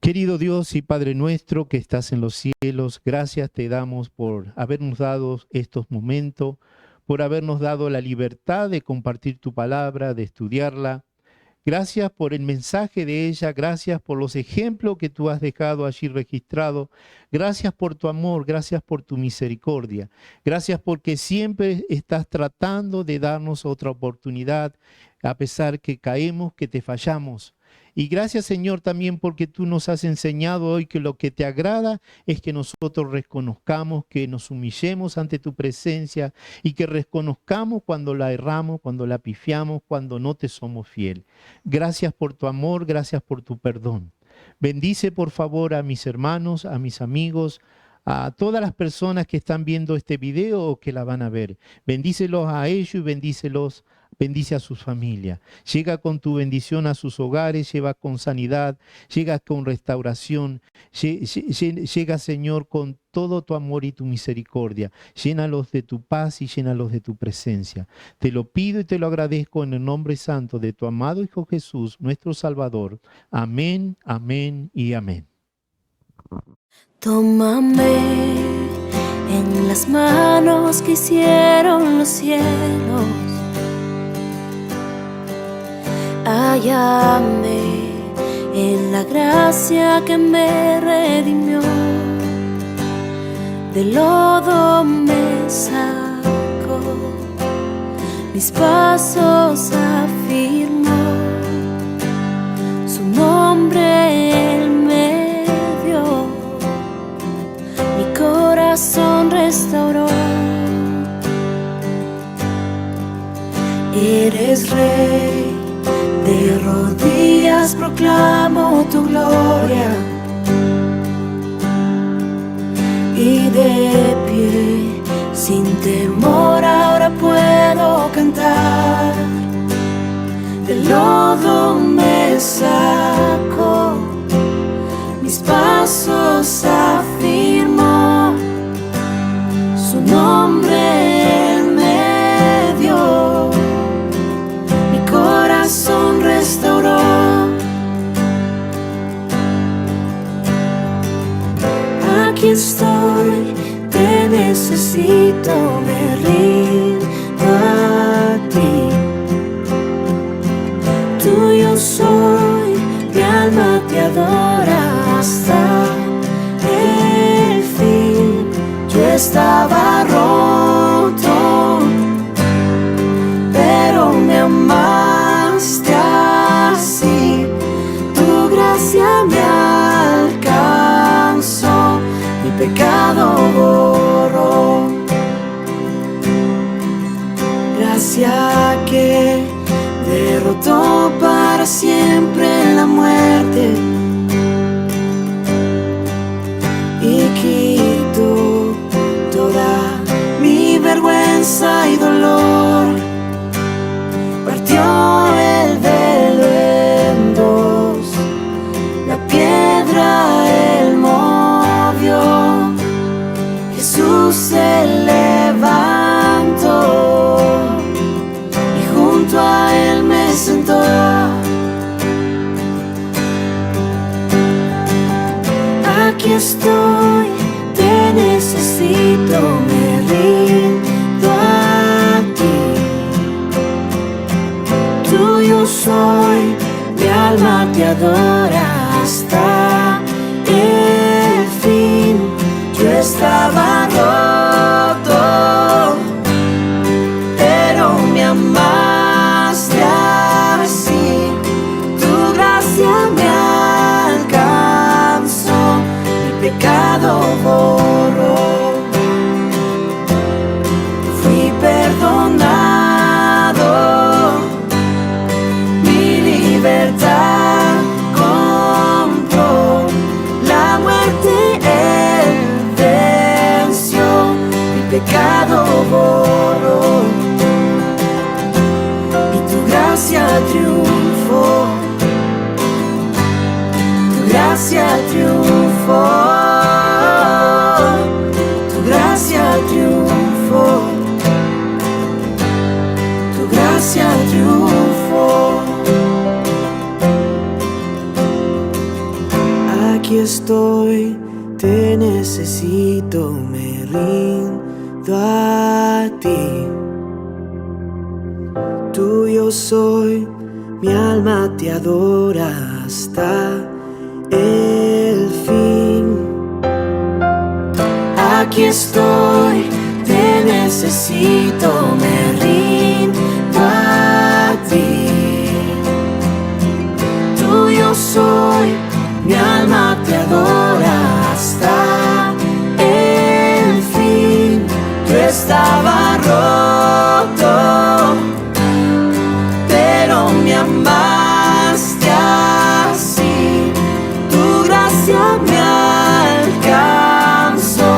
Querido Dios y Padre nuestro que estás en los cielos, gracias te damos por habernos dado estos momentos, por habernos dado la libertad de compartir tu palabra, de estudiarla. Gracias por el mensaje de ella, gracias por los ejemplos que tú has dejado allí registrados. Gracias por tu amor, gracias por tu misericordia. Gracias porque siempre estás tratando de darnos otra oportunidad, a pesar que caemos, que te fallamos. Y gracias, Señor, también porque tú nos has enseñado hoy que lo que te agrada es que nosotros reconozcamos, que nos humillemos ante tu presencia y que reconozcamos cuando la erramos, cuando la pifiamos, cuando no te somos fiel. Gracias por tu amor, gracias por tu perdón. Bendice, por favor, a mis hermanos, a mis amigos, a todas las personas que están viendo este video o que la van a ver. Bendícelos a ellos y bendice a sus familias. Llega con tu bendición a sus hogares, lleva con sanidad, llega con restauración, llega, Señor, con todo tu amor y tu misericordia. Llénalos de tu paz y llénalos de tu presencia. Te lo pido y te lo agradezco en el nombre santo de tu amado Hijo Jesús, nuestro Salvador. Amén, amén y amén. Tómame en las manos que hicieron los cielos. Hállame en la gracia que me redimió. Del lodo me sacó, mis pasos afirmó. Su nombre Él me dio, mi corazón restauró. Eres Rey, de rodillas proclamo tu gloria, y de pie, sin temor ahora puedo cantar. Del lodo me sacó, mis pasos afirmó. Su nombre Él me dio, mi corazón restauró. Aquí estoy, te necesito, me rindo a ti. Tuyo soy, mi alma te adora hasta el fin. Yo estaba roto, pero me amaste así. Tu gracia me alcanzó, mi pecado borró. Gracia que derrotó para siempre la muerte y quitó toda mi vergüenza y dolor. Partió el velo en dos, la piedra Él movió. Jesús se levantó y junto a Él me sentó. Aquí estoy, te necesito, me rindo a ti. Tuyo soy, mi alma te adora hasta el fin. Yo estaba roto, pero me amaste así. Tu gracia me alcanzó, mi pecado borró. Fui perdonado, mi libertad compró. La muerte Él venció, mi pecado borró. Y tu gracia triunfó, tu gracia triunfó, tu gracia triunfó, tu gracia triunfó. Aquí estoy, te necesito, me rindo a ti. Tuyo soy, mi alma te adora hasta el fin. Aquí estoy, te necesito, me rindo a ti. Tuyo soy, mi alma te adora hasta el fin. Yo estaba roto, pero me amaste así. Tu gracia me alcanzó,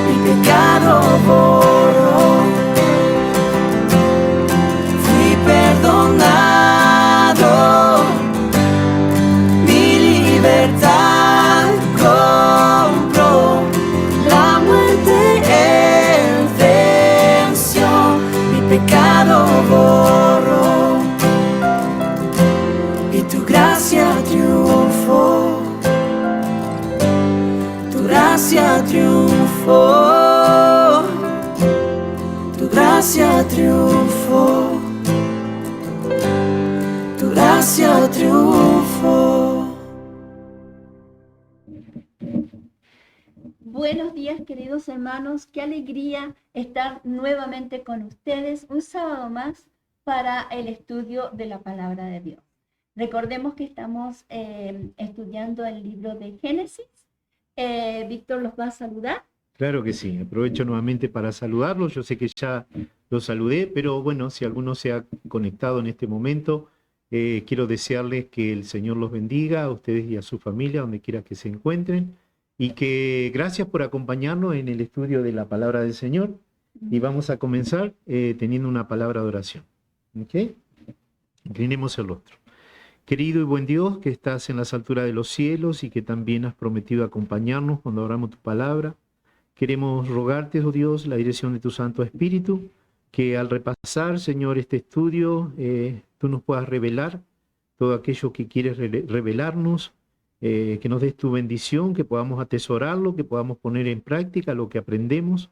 mi pecado borró. Fui perdonado, mi libertad compró. La muerte él venció, mi pecado borró. Y tu gracia triunfó, tu gracia triunfó, tu gracia triunfó, tu gracia triunfó. Buenos días, queridos hermanos. Qué alegría estar nuevamente con ustedes un sábado más para el estudio de la palabra de Dios. Recordemos que estamos estudiando el libro de Génesis. Víctor los va a saludar. Claro que sí, aprovecho nuevamente para saludarlos. Yo sé que ya los saludé, pero bueno, si alguno se ha conectado en este momento, quiero desearles que el Señor los bendiga a ustedes y a su familia, donde quiera que se encuentren, y que gracias por acompañarnos en el estudio de la palabra del Señor. Y vamos a comenzar teniendo una palabra de oración. ¿Ok? Inclinemos el rostro. Querido y buen Dios, que estás en las alturas de los cielos y que también has prometido acompañarnos cuando abramos tu palabra, queremos rogarte, oh Dios, la dirección de tu Santo Espíritu, que al repasar, Señor, este estudio, tú nos puedas revelar todo aquello que quieres revelarnos, que nos des tu bendición, que podamos atesorarlo, que podamos poner en práctica lo que aprendemos,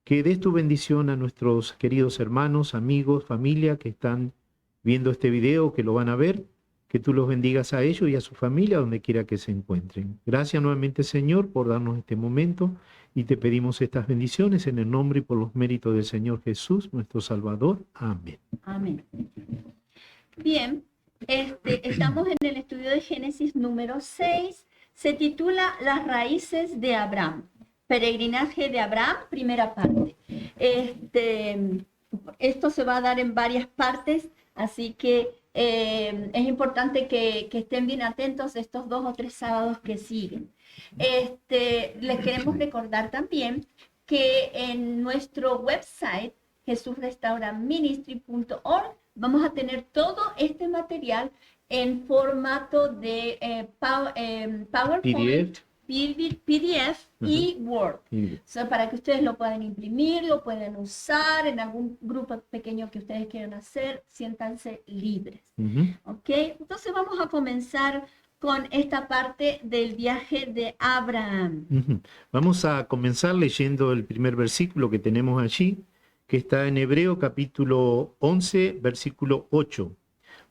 que des tu bendición a nuestros queridos hermanos, amigos, familia que están viendo este video, que lo van a ver, que tú los bendigas a ellos y a su familia donde quiera que se encuentren. Gracias nuevamente, Señor, por darnos este momento y te pedimos estas bendiciones en el nombre y por los méritos del Señor Jesús, nuestro Salvador. Amén. Amén. Bien, estamos en el estudio de Génesis número 6. Se titula Las raíces de Abraham. Peregrinaje de Abraham, primera parte. Esto se va a dar en varias partes, así que es importante que estén bien atentos estos 2 o 3 sábados que siguen. Les queremos recordar también que en nuestro website, jesusrestauraministry.org, vamos a tener todo este material en formato de PowerPoint, PDF y Word. Para que ustedes lo puedan imprimir, lo pueden usar en algún grupo pequeño que ustedes quieran hacer, siéntanse libres. ¿Ok? Entonces vamos a comenzar con esta parte del viaje de Abraham. Vamos a comenzar leyendo el primer versículo que tenemos allí, que está en Hebreo capítulo 11, versículo 8.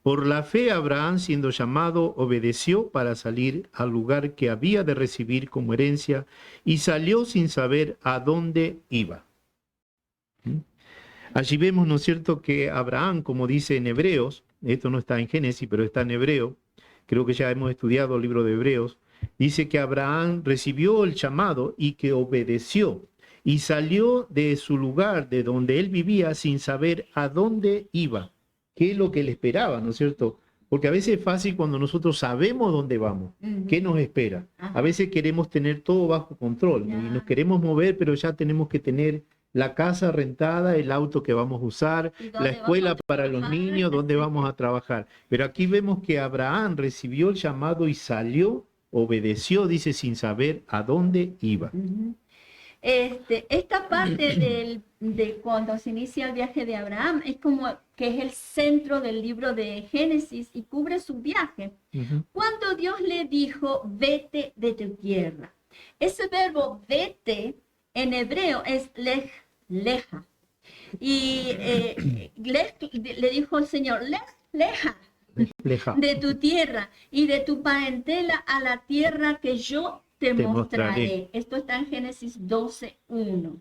Por la fe Abraham, siendo llamado, obedeció para salir al lugar que había de recibir como herencia y salió sin saber a dónde iba. Allí vemos, ¿no es cierto?, que Abraham, como dice en Hebreos, esto no está en Génesis, pero está en Hebreo, creo que ya hemos estudiado el libro de Hebreos, dice que Abraham recibió el llamado y que obedeció y salió de su lugar, de donde él vivía, sin saber a dónde iba. ¿Qué es lo que le esperaba, no es cierto? Porque a veces es fácil cuando nosotros sabemos dónde vamos, qué nos espera. A veces queremos tener todo bajo control y nos queremos mover, pero ya tenemos que tener la casa rentada, el auto que vamos a usar, la escuela para los niños, dónde vamos a trabajar. Pero aquí vemos que Abraham recibió el llamado y salió, obedeció, dice, sin saber a dónde iba. Esta parte de cuando se inicia el viaje de Abraham es como que es el centro del libro de Génesis y cubre su viaje. Cuando Dios le dijo, vete de tu tierra. Ese verbo vete en hebreo es leja. Y le dijo el Señor, leja de tu tierra y de tu parentela a la tierra que yo te mostraré. Esto está en Génesis 12:1.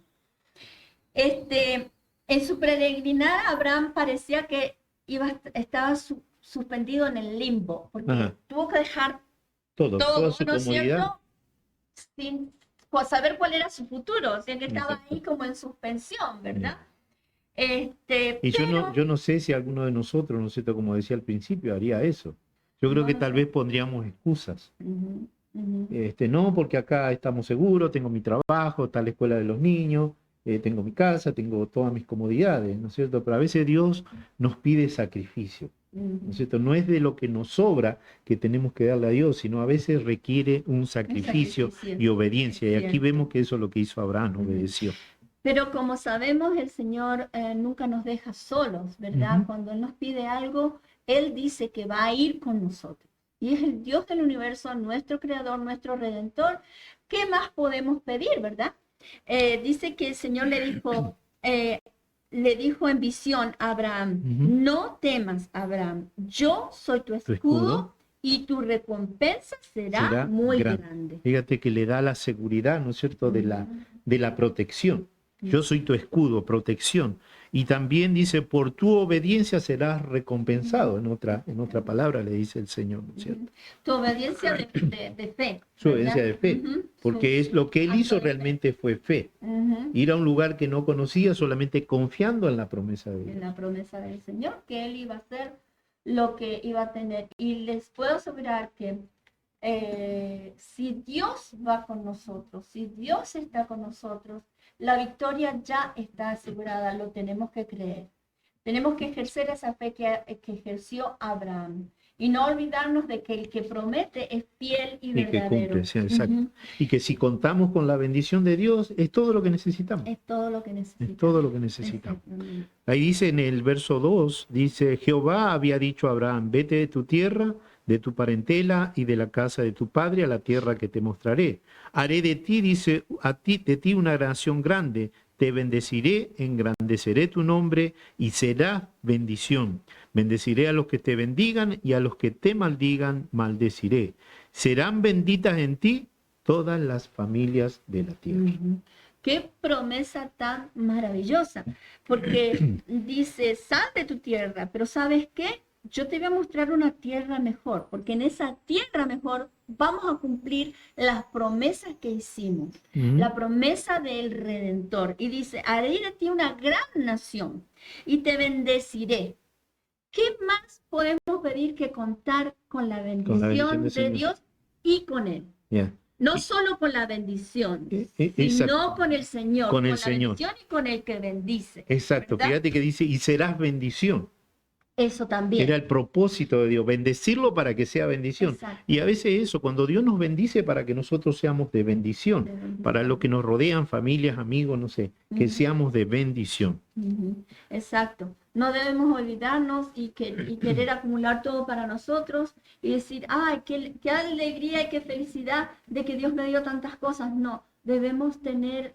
En su peregrinada, Abraham parecía que estaba suspendido en el limbo, porque tuvo que dejar Todo, todo, toda su ¿no es comodidad. cierto? Sin saber cuál era su futuro, o sea que estaba Exacto. ahí como en suspensión, ¿verdad? Y Pero yo no sé si alguno de nosotros, ¿no es cierto? Como decía al principio, haría eso. Yo creo no que lo tal sé. vez pondríamos excusas. Ujú, ujú. No, porque acá estamos seguros, tengo mi trabajo, está la escuela de los niños, tengo mi casa, tengo todas mis comodidades, ¿no es cierto? Pero a veces Dios nos pide sacrificio, ¿no es cierto? No es de lo que nos sobra que tenemos que darle a Dios, sino a veces requiere un Un sacrificio sacrificio, y obediencia. Y es aquí cierto. vemos que eso es lo que hizo Abraham, Ujú. obedeció. Pero como sabemos, el Señor nunca nos deja solos, ¿verdad? Ujú. Cuando Él nos pide algo, Él dice que va a ir con nosotros. Y es el Dios del universo, nuestro creador, nuestro redentor. ¿Qué más podemos pedir, verdad? Dice que el Señor le dijo en visión a Abraham, Ujú. no temas, Abraham, yo soy tu Tu escudo escudo y tu recompensa será será muy grande. grande. Fíjate que le da la seguridad, ¿no es cierto?, de la protección. Yo soy tu escudo, protección. Y también dice, por tu obediencia serás recompensado. En otra palabra le dice el Señor, ¿no es cierto? Tu obediencia de fe. Su ¿verdad? obediencia de fe. Ujú, Porque es lo que él acto hizo de fe. realmente fue fe. Ujú, Ir a un lugar que no conocía solamente confiando en la promesa de en Dios. la promesa del Señor, que Él iba a hacer lo que iba a tener. Y les puedo asegurar que si Dios va con nosotros, si Dios está con nosotros, la victoria ya está asegurada, lo tenemos que creer. Tenemos que ejercer esa fe que ejerció Abraham. Y no olvidarnos de que el que promete es fiel y Y que verdadero. cumple, sí, exacto. Ujú. Y que si contamos con la bendición de Dios, es todo lo que necesitamos. Es todo lo que Es necesitamos. todo lo que necesitamos. Exactamente. Ahí dice en el verso 2, dice, Jehová había dicho a Abraham, vete de tu tierra, de tu parentela y de la casa de tu padre a la tierra que te mostraré. Haré de ti, dice, de ti una nación grande, te bendeciré, engrandeceré tu nombre y serás bendición. Bendeciré a los que te bendigan y a los que te maldigan, maldeciré. Serán benditas en ti todas las familias de la tierra. Ujú. Qué promesa tan maravillosa, porque dice, sal de tu tierra, pero ¿sabes qué? Yo te voy a mostrar una tierra mejor, porque en esa tierra mejor vamos a cumplir las promesas que hicimos, la promesa del Redentor. Y dice, haré de ti una gran nación y te bendeciré. ¿Qué más podemos pedir que contar con la bendición del de Señor. Dios y con Él? Ya. No solo con la bendición, Exacto. sino con el Señor, Con el la Señor. bendición y con el que bendice. Exacto, ¿verdad? fíjate que dice, y serás bendición. Eso también. Era el propósito de Dios, bendecirlo para que sea bendición. Exacto. Y a veces eso, cuando Dios nos bendice para que nosotros seamos de bendición, De bendición. para los que nos rodean, familias, amigos, no sé, que Ujú. seamos de bendición. Ujú. Exacto. No debemos olvidarnos y querer acumular todo para nosotros y decir, ay, qué alegría y qué felicidad de que Dios me dio tantas cosas. No, debemos tener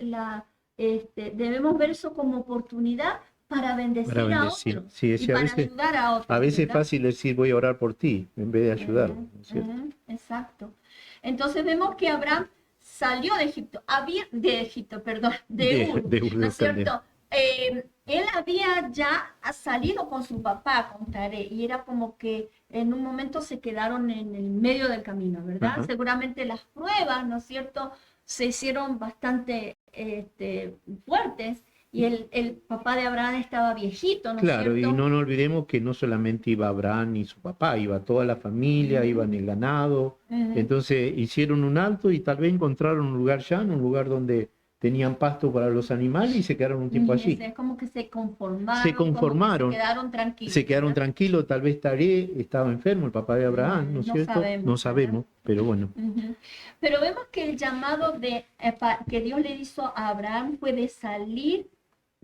debemos ver eso como oportunidad para bendecir, Para a bendecir. otros Sí, y para ayudar a otros. a veces es ¿verdad? fácil decir voy a orar por ti en vez de ayudarlo, ¿no es cierto? Exacto. Entonces vemos que Abraham salió de Egipto, de Ur, de Ur de ¿no es Caldea. cierto? Él había ya salido con su papá, con Taré, y era como que en un momento se quedaron en el medio del camino, ¿verdad? Ajá. Seguramente las pruebas, ¿no es cierto?, se hicieron bastante fuertes, y el papá de Abraham estaba viejito, ¿no es Claro, y cierto? no nos olvidemos que no solamente iba Abraham y su papá, iba toda la familia, iba en el ganado. Ujú. Entonces hicieron un alto y tal vez encontraron un lugar llano, un lugar donde tenían pasto para los animales y se quedaron un tiempo allí. Es como que se conformaron. Se conformaron. Como que se quedaron tranquilos. Se quedaron ¿verdad? tranquilos, tal vez Taré estaba enfermo, el papá de Abraham, ¿no es No cierto? sabemos, No sabemos, pero bueno. Ujú. Pero vemos que el llamado que Dios le hizo a Abraham fue de salir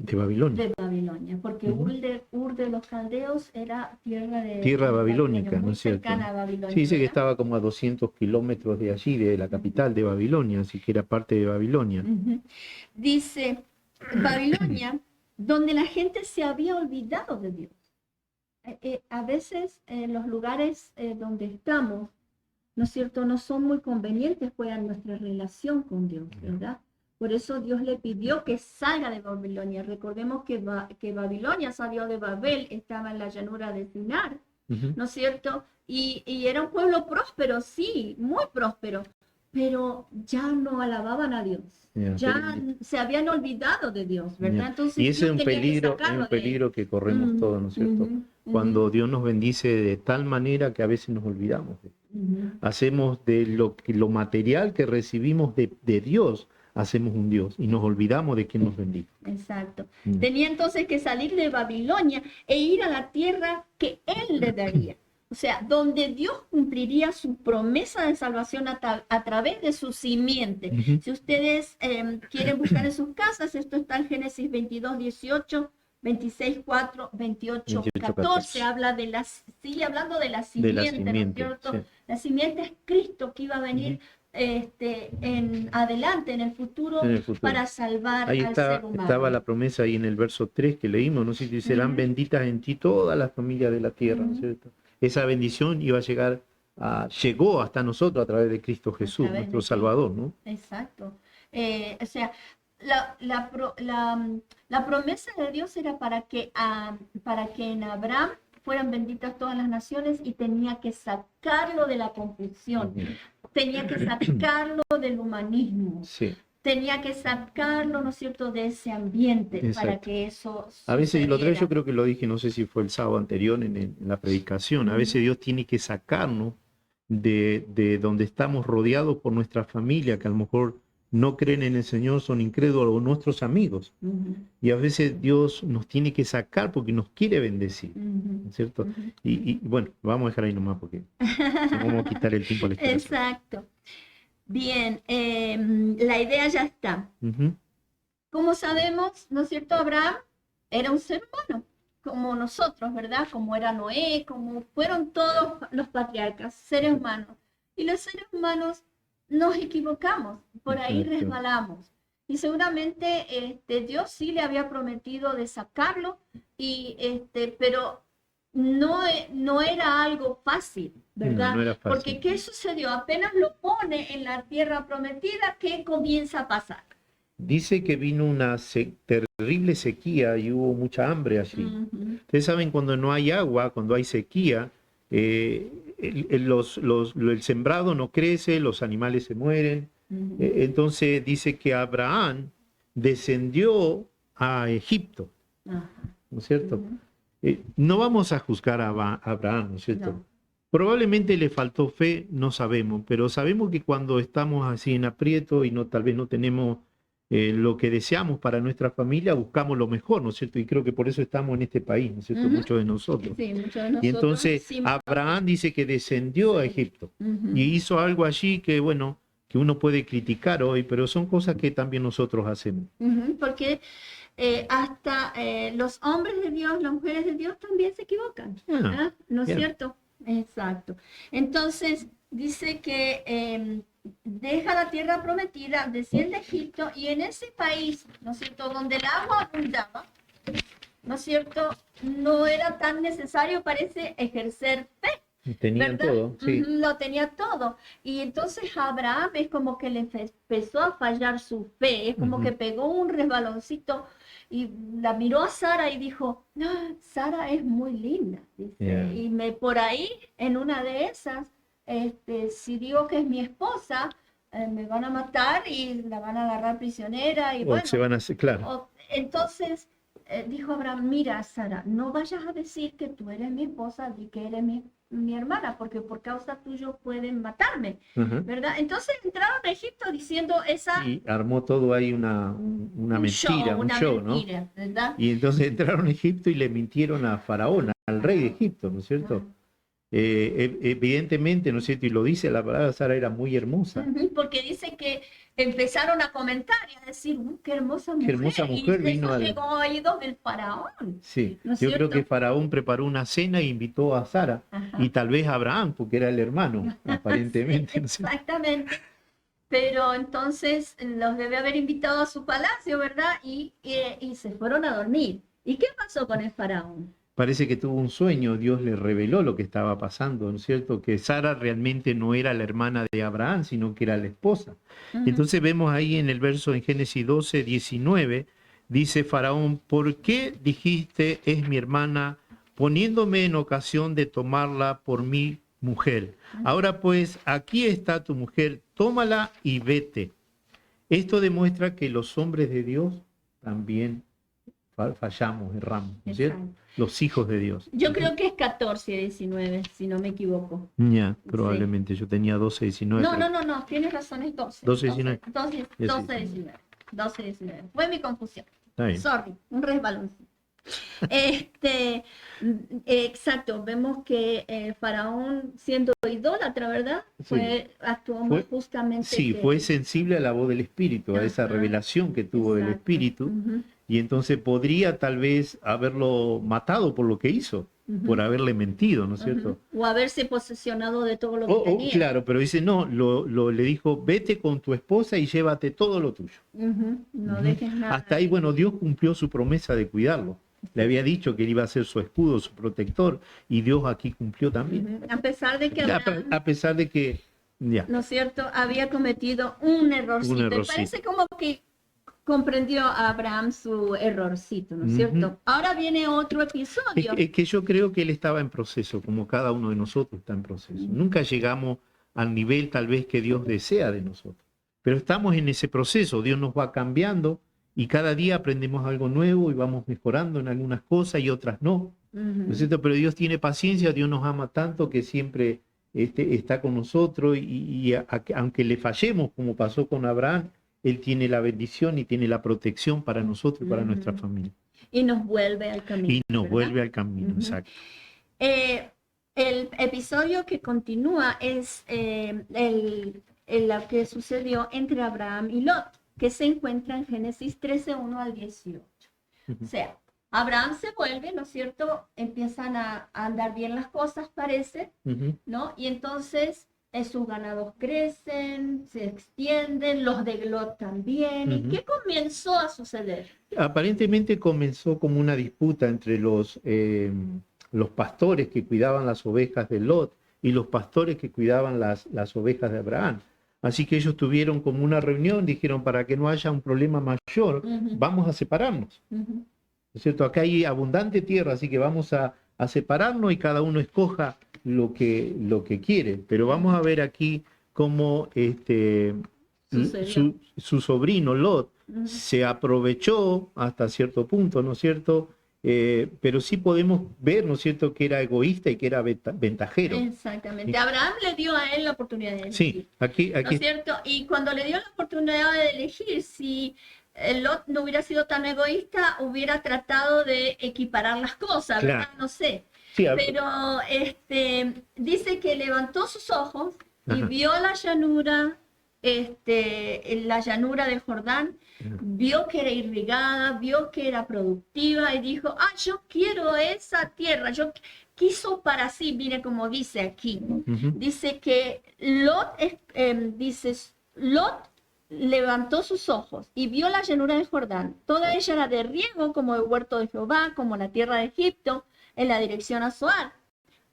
De Babilonia. de Babilonia, porque Ujú. Ur de los caldeos era tierra Tierra babilónica, muy ¿no es cierto? cercana a Babilonia. Sí, dice que ¿verdad? estaba como a 200 kilómetros de allí, de la capital de Babilonia, así que era parte de Babilonia. Ujú. Dice Babilonia, donde la gente se había olvidado de Dios. A veces los lugares donde estamos, ¿no es cierto?, no son muy convenientes para nuestra relación con Dios, ¿verdad? Por eso Dios le pidió que salga de Babilonia. Recordemos que Babilonia salió de Babel, estaba en la llanura de Sinar, ¿no es cierto? Y era un pueblo próspero, sí, muy próspero, pero ya no alababan a Dios. Ya se habían olvidado de Dios, ¿verdad? Entonces, y ese es Dios un tenía que peligro, sacarlo de ahí. que corremos todos, ¿no es cierto? Cuando Dios nos bendice de tal manera que a veces nos olvidamos. Hacemos de lo material que recibimos de Dios, hacemos un Dios y nos olvidamos de quien nos bendijo. Exacto. Tenía entonces que salir de Babilonia e ir a la tierra que Él le daría. O sea, donde Dios cumpliría su promesa de salvación a través de su simiente. Si ustedes quieren buscar en sus casas, esto está en Génesis 22, 18, 26, 4, 28, 14. Habla de sigue hablando de la simiente, ¿no es cierto? Sí. La simiente es Cristo que iba a venir en adelante, en el futuro, para salvar al ser humano. Estaba la promesa ahí en el verso 3 que leímos, ¿no? Si serán benditas en ti todas las familias de la tierra, ¿no es cierto? Esa bendición iba a llegar, llegó hasta nosotros a través de Cristo Jesús, nuestro Salvador, ¿no? Exacto. O sea, la promesa de Dios era para que en Abraham fueran benditas todas las naciones, y tenía que sacarlo de la confusión, tenía que sacarlo del humanismo. Sí. Tenía que sacarlo, ¿no es cierto?, de ese ambiente. Exacto. Para que eso sucediera. A veces, y lo otro, yo creo que lo dije, no sé si fue el sábado anterior en la predicación, a veces Dios tiene que sacarnos de donde estamos rodeados por nuestra familia, que a lo mejor no creen en el Señor, son incrédulos, o nuestros amigos. Y a veces Dios nos tiene que sacar porque nos quiere bendecir, ¿cierto? Y bueno, vamos a dejar ahí nomás porque vamos a quitar el tiempo al estudio. Exacto. Bien, la idea ya está. Como sabemos, ¿no es cierto? Abraham era un ser humano, como nosotros, ¿verdad? Como era Noé, como fueron todos los patriarcas, seres humanos. Y los seres humanos nos equivocamos, por ahí resbalamos. Y seguramente Dios sí le había prometido de sacarlo, pero no era algo fácil, ¿verdad? No era fácil. Porque ¿qué sucedió? Apenas lo pone en la tierra prometida, ¿qué comienza a pasar? Dice que vino una terrible sequía y hubo mucha hambre allí. Ustedes saben, cuando no hay agua, cuando hay sequía, el sembrado no crece, los animales se mueren. Entonces dice que Abraham descendió a Egipto, ¿no es cierto? No vamos a juzgar a Abraham, ¿no es cierto? No. Probablemente le faltó fe, no sabemos, pero sabemos que cuando estamos así en aprieto y tal vez no tenemos lo que deseamos para nuestra familia, buscamos lo mejor, ¿no es cierto? Y creo que por eso estamos en este país, ¿no es cierto? Muchos de nosotros. Sí, muchos de nosotros. Y entonces Abraham dice que descendió a Egipto y hizo algo allí que, bueno, que uno puede criticar hoy, pero son cosas que también nosotros hacemos. Porque hasta los hombres de Dios, las mujeres de Dios también se equivocan, ¿no es cierto? Exacto. Entonces dice que deja la tierra prometida, desciende a Egipto, y en ese país, ¿no es cierto?, donde el agua abundaba, ¿no es cierto?, no era tan necesario, parece, ejercer fe. Tenían todo, sí. Lo tenía todo. Y entonces Abraham es como que le empezó a fallar su fe, es como que pegó un resbaloncito y la miró a Sara y dijo, no, Sara es muy linda, dice. Y por ahí, en una de esas, si digo que es mi esposa, me van a matar y la van a agarrar prisionera. Y bueno, se van a hacer, claro. Entonces dijo Abraham, mira, Sara, no vayas a decir que tú eres mi esposa y que eres mi hermana, porque por causa tuyo pueden matarme, ¿verdad? Entonces entraron a Egipto diciendo esa... Y armó todo ahí una mentira, un show, ¿no? ¿verdad? Y entonces entraron a Egipto y le mintieron a Faraón, al rey de Egipto, ¿no es cierto? Evidentemente, ¿no es cierto? Y lo dice la palabra, Sara era muy hermosa. Porque dice que empezaron a comentar y a decir, qué hermosa mujer. Qué hermosa mujer, y vino al... llegó a oídos del faraón. Sí, ¿no es yo creo que Faraón preparó una cena e invitó a Sara, y tal vez a Abraham, porque era el hermano, aparentemente. Sí, exactamente. Pero entonces los debe haber invitado a su palacio, ¿verdad? Y se fueron a dormir. ¿Y qué pasó con el faraón? Parece que tuvo un sueño, Dios le reveló lo que estaba pasando, ¿no es cierto? Que Sara realmente no era la hermana de Abraham, sino que era la esposa. Entonces vemos ahí en el verso en Génesis 12, 19, dice Faraón, ¿por qué dijiste es mi hermana poniéndome en ocasión de tomarla por mi mujer. Ahora pues, aquí está tu mujer, tómala y vete. Esto demuestra que los hombres de Dios también fallamos, erramos, ¿no es cierto? Exacto. Los hijos de Dios. Yo creo que es 14 y 19, si no me equivoco. Ya, probablemente. Yo tenía 12, 19. No, tienes razón, es 12. 12, 19. 12, 19. 12, 19. Fue mi confusión. Está bien. Sorry, un resbaloncito. Exacto, vemos que Faraón, siendo idólatra, ¿verdad? Actuó más justamente. Sí, fue sensible a la voz del Espíritu, a esa revelación que tuvo del Espíritu, y entonces podría tal vez haberlo matado por lo que hizo, por haberle mentido, ¿no es cierto? O haberse posesionado de todo lo que tenía. Claro, pero dice, no, le dijo, vete con tu esposa y llévate todo lo tuyo. No dejes nada. Hasta ahí, bueno, Dios cumplió su promesa de cuidarlo. Le había dicho que él iba a ser su escudo, su protector, y Dios aquí cumplió también. A pesar de que Abraham, a pesar de que, ya. ¿no es cierto?, había cometido un errorcito. Un errorcito. Y parece como que comprendió a Abraham su errorcito, ¿no es cierto? Ahora viene otro episodio. Es que yo creo que él estaba en proceso, como cada uno de nosotros está en proceso. Nunca llegamos al nivel tal vez que Dios desea de nosotros. Pero estamos en ese proceso, Dios nos va cambiando y cada día aprendemos algo nuevo y vamos mejorando en algunas cosas y otras no. ¿No es cierto? Pero Dios tiene paciencia, Dios nos ama tanto que siempre está con nosotros y aunque le fallemos como pasó con Abraham, Él tiene la bendición y tiene la protección para nosotros y para nuestra familia. Y nos vuelve al camino. Y nos ¿verdad? vuelve al camino, exacto. El episodio que continúa es lo que sucedió entre Abraham y Lot, que se encuentra en Génesis 13, 1 al 18. O sea, Abraham se vuelve, ¿no es cierto? Empiezan a andar bien las cosas, parece, ¿no? Y entonces sus ganados crecen, se extienden, los de Lot también. ¿Y qué comenzó a suceder? Aparentemente comenzó como una disputa entre los pastores que cuidaban las ovejas de Lot y los pastores que cuidaban las ovejas de Abraham. Así que ellos tuvieron como una reunión, dijeron, para que no haya un problema mayor, vamos a separarnos. ¿No es cierto? Acá hay abundante tierra, así que vamos a separarnos y cada uno escoja lo que quiere. Pero vamos a ver aquí cómo su sobrino Lot se aprovechó hasta cierto punto, ¿no es cierto? Pero sí podemos ver, ¿no es cierto?, que era egoísta y que era ventajero. Exactamente. Abraham le dio a él la oportunidad de elegir. Sí, aquí. ¿No es cierto? Y cuando le dio la oportunidad de elegir, si Lot no hubiera sido tan egoísta, hubiera tratado de equiparar las cosas, Claro. ¿verdad? No sé. Sí, Pero dice que levantó sus ojos y Ajá. vio la llanura del Jordán, vio que era irrigada, vio que era productiva y dijo, yo quiero esa tierra, quiso para sí, mire como dice aquí, dice que Lot levantó sus ojos y vio la llanura del Jordán, toda ella era de riego como el huerto de Jehová, como la tierra de Egipto, en la dirección a Zoar,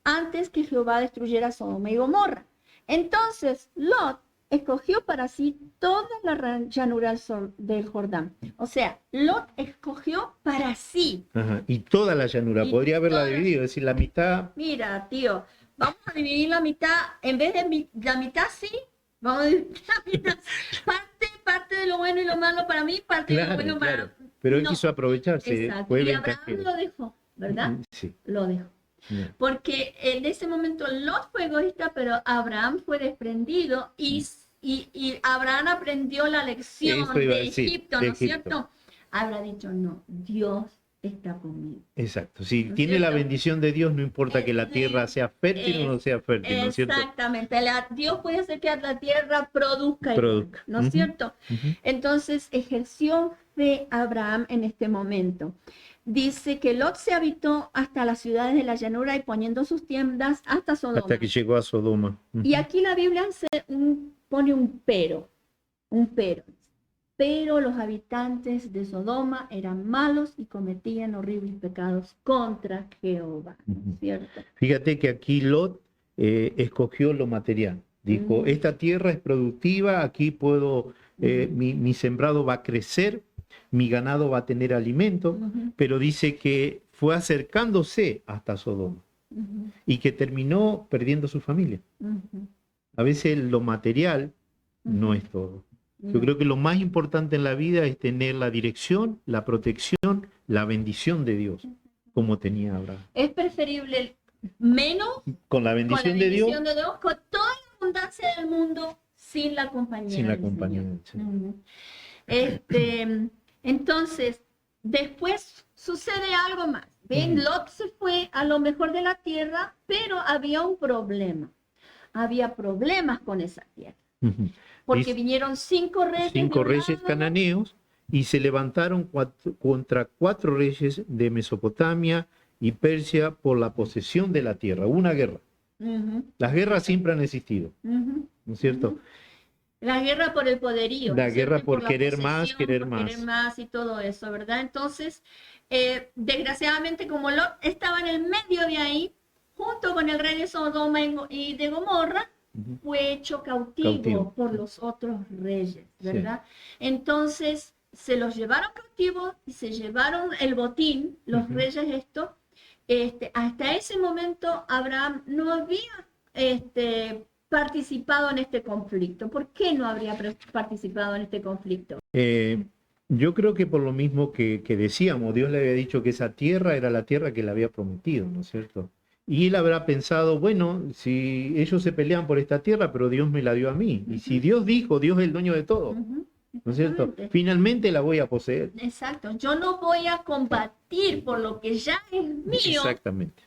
antes que Jehová destruyera Sodoma y Gomorra. Entonces Lot escogió para sí toda la llanura del Jordán. O sea, Lot escogió para sí. Ajá. Y toda la llanura, Y podría haberla toda- dividido, es decir, la mitad. Mira, tío, vamos a dividir la mitad, en vez de la mitad sí, vamos a dividir la mitad. Parte de lo bueno y lo malo para mí, parte de lo Claro, bueno claro. para... Pero él No. quiso aprovecharse, Exacto. fue Y Abraham ventajero. lo dejó, ¿verdad? Sí. Lo dejó. Ya. Porque en ese momento Lot fue egoísta, pero Abraham fue desprendido y Abraham aprendió la lección Eso iba a de decir, Egipto, de ¿no es Egipto. cierto? Habrá dicho, no, Dios está conmigo. Exacto. Si ¿No es tiene la cierto? bendición de Dios, no importa que la tierra sea fértil o no sea fértil, ¿no es cierto? Exactamente, Dios puede hacer que la tierra produzca, ¿no es Ujú. cierto? Entonces ejerció fe Abraham en este momento. Dice que Lot se habitó hasta las ciudades de la llanura y poniendo sus tiendas hasta Sodoma. Hasta que llegó a Sodoma. Y aquí la Biblia pone un pero. Pero los habitantes de Sodoma eran malos y cometían horribles pecados contra Jehová, ¿cierto? Fíjate que aquí Lot escogió lo material. Dijo, esta tierra es productiva, aquí puedo, mi sembrado va a crecer, mi ganado va a tener alimento, pero dice que fue acercándose hasta Sodoma Ujú, y que terminó perdiendo su familia. ujú, A veces lo material no es todo. Yo no. creo que lo más importante en la vida es tener la dirección, la protección, la bendición de Dios, como tenía Abraham. Es preferible menos Con la con la bendición de Dios, bendición de Dios, con toda la abundancia del mundo, sin la compañía sin la del compañía Señor. del Señor. Ujú. Entonces, después sucede algo más. ¿Ven? Lot se fue a lo mejor de la tierra, pero había un problema. Había problemas con esa tierra. Ujú. Porque Dice, vinieron 5 reyes de 5 un reyes lado. cananeos y se levantaron contra 4 reyes de Mesopotamia y Persia por la posesión de la tierra. Una guerra. Ujú, Las guerras siempre han existido, ujú. ¿no es cierto? La guerra por el poderío. La ¿no es cierto? guerra Y por la querer más, posesión, querer por más. querer más y todo eso, ¿verdad? Entonces, desgraciadamente, como Lot estaba en el medio de ahí, junto con el rey de Sodoma y de Gomorra, Ujú. fue hecho cautivo, Cautivo. por los otros reyes, ¿verdad? Entonces, se los llevaron cautivos y se llevaron el botín, los Ujú. reyes estos. Hasta ese momento, Abraham no había participado en este conflicto. ¿Por qué no habría participado en este conflicto? Yo creo que por lo mismo que decíamos, Dios le había dicho que esa tierra era la tierra que le había prometido, ¿no es cierto? Y él habrá pensado, bueno, si ellos se pelean por esta tierra, pero Dios me la dio a mí. Y si Dios dijo, Dios es el dueño de todo, Ujú, ¿no es cierto? exactamente. Finalmente la voy a poseer. Exacto. Yo no voy a combatir por lo que ya es mío Exactamente.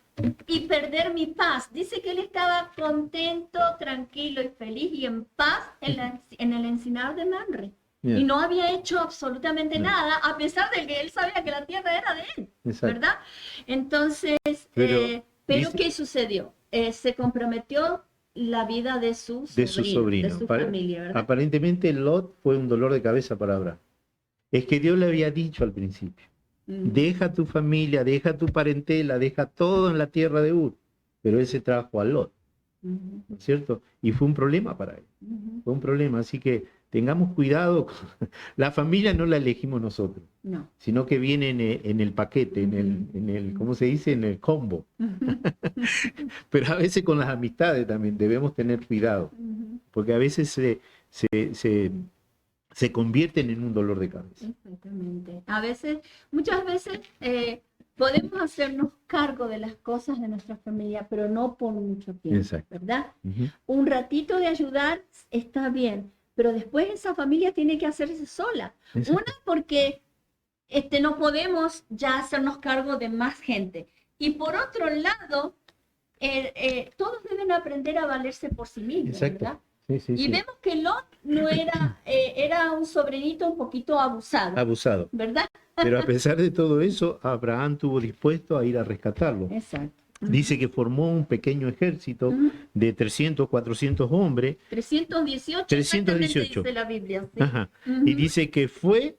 y perder mi paz. Dice que él estaba contento, tranquilo y feliz y en paz en el encinar de Mamre. Bien. Y no había hecho absolutamente No. nada, a pesar de que él sabía que la tierra era de él, Exacto. ¿verdad? Entonces, Pero pero dice- ¿qué sucedió? Se comprometió la vida de su de su sobrino. de su familia, ¿verdad? Aparentemente Lot fue un dolor de cabeza para Abraham. Es que Dios le había dicho al principio, deja tu familia, deja tu parentela, deja todo en la tierra de Ur. Pero él se trajo a Lot, Ujú, ¿no es cierto? Y fue un problema para él, ujú. fue un problema. Así que tengamos cuidado. La familia no la elegimos nosotros, No. sino que viene en el paquete, en el, ¿cómo se dice? En el combo. Pero a veces con las amistades también debemos tener cuidado, Ujú. porque a veces se convierten en un dolor de cabeza. Exactamente. Muchas veces podemos hacernos cargo de las cosas de nuestra familia, pero no por mucho tiempo, Exacto. ¿verdad? Ujú. Un ratito de ayudar está bien, pero después esa familia tiene que hacerse sola. Exacto. Una, porque no podemos ya hacernos cargo de más gente. Y por otro lado, todos deben aprender a valerse por sí mismos, Exacto. ¿verdad? Sí, sí, Y sí. vemos que Lot no era un sobrinito un poquito abusado, Abusado. ¿verdad? Pero a pesar de todo eso, Abraham estuvo dispuesto a ir a rescatarlo. Exacto. Dice que formó un pequeño ejército de 300, 400 hombres. 318, 318. exactamente dice la Biblia. Sí. Ajá. Y dice que fue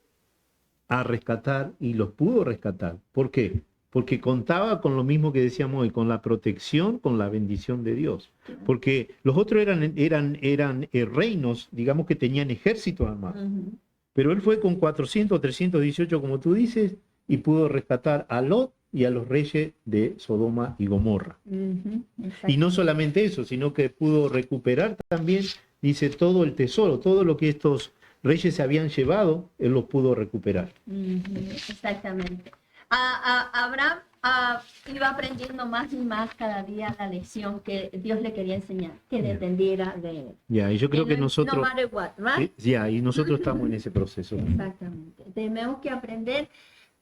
a rescatar y los pudo rescatar. ¿Por qué? Porque contaba con lo mismo que decíamos hoy, con la protección, con la bendición de Dios. Porque los otros eran reinos, digamos que tenían ejércitos armados. Ujú. Pero él fue con 400, 318, como tú dices, y pudo rescatar a Lot y a los reyes de Sodoma y Gomorra. Ujú, Y no solamente eso, sino que pudo recuperar también, dice, todo el tesoro, todo lo que estos reyes se habían llevado, él lo pudo recuperar. Ujú, exactamente. Abraham iba aprendiendo más y más cada día la lección que Dios le quería enseñar, que dependiera de él. Ya, y yo creo que No nosotros, matter what, right? ya, y nosotros estamos en ese proceso. Exactamente. Tenemos que aprender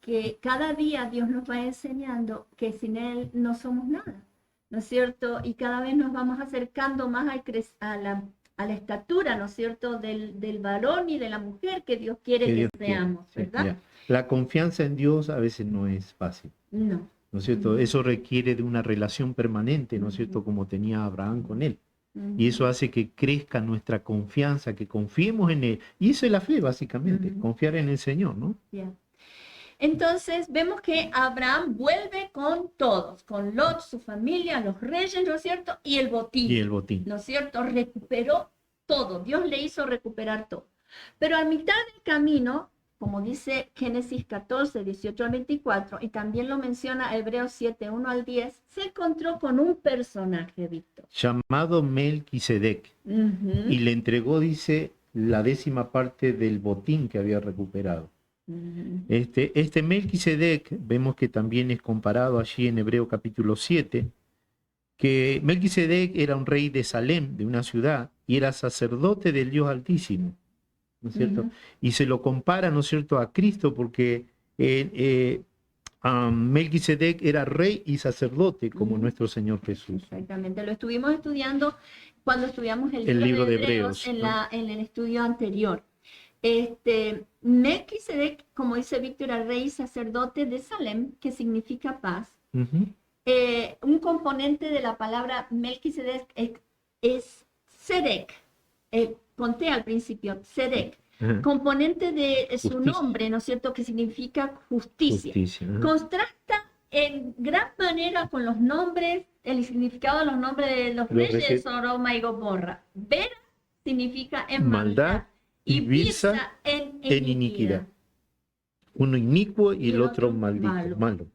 que cada día Dios nos va enseñando que sin Él no somos nada, ¿no es cierto? Y cada vez nos vamos acercando más a la estatura, ¿no es cierto?, del varón y de la mujer que Dios quiere Que que Dios quiere, seamos, sí, ¿verdad? ya. La confianza en Dios a veces no es fácil, No. ¿no es cierto? Eso requiere de una relación permanente, ¿no es cierto?, como tenía Abraham con él. Y eso hace que crezca nuestra confianza, que confiemos en Él. Y eso es la fe, básicamente, confiar en el Señor, ¿no? Yeah. Entonces vemos que Abraham vuelve con todos, con Lot, su familia, los reyes, ¿no es cierto? Y el botín. Y el botín. ¿No es cierto? Recuperó todo. Dios le hizo recuperar todo. Pero a mitad del camino, como dice Génesis 14, 18 al 24, y también lo menciona Hebreos 7, 1 al 10, se encontró con un personaje, Víctor. Llamado Melquisedec. Ujú, Y le entregó, dice, la 10ª parte del botín que había recuperado. ujú, Este Melquisedec, vemos que también es comparado allí en Hebreo capítulo 7, que Melquisedec era un rey de Salem, de una ciudad, y era sacerdote del Dios Altísimo, ¿no es cierto? ujú. Y se lo compara, ¿no es cierto?, a Cristo, porque Melquisedec era rey y sacerdote, como Ujú. nuestro Señor Jesús. Exactamente, lo estuvimos estudiando cuando estudiamos el El libro de Hebreos Hebreos, ¿no? en el estudio anterior. Melquisedec, como dice Víctor, era rey y sacerdote de Salem, que significa paz. Ujú. Un componente de la palabra Melquisedec es Sedec. Conté al principio, Sedec. Ajá. Componente de su Justicia. nombre, ¿no es cierto?, que significa justicia. Ajá. Contrasta en gran manera con los nombres, el significado de los nombres de los reyes de Sodoma y Gomorra. Vera significa en maldad y Birsa en iniquidad. Uno inicuo y el otro maldito, malo.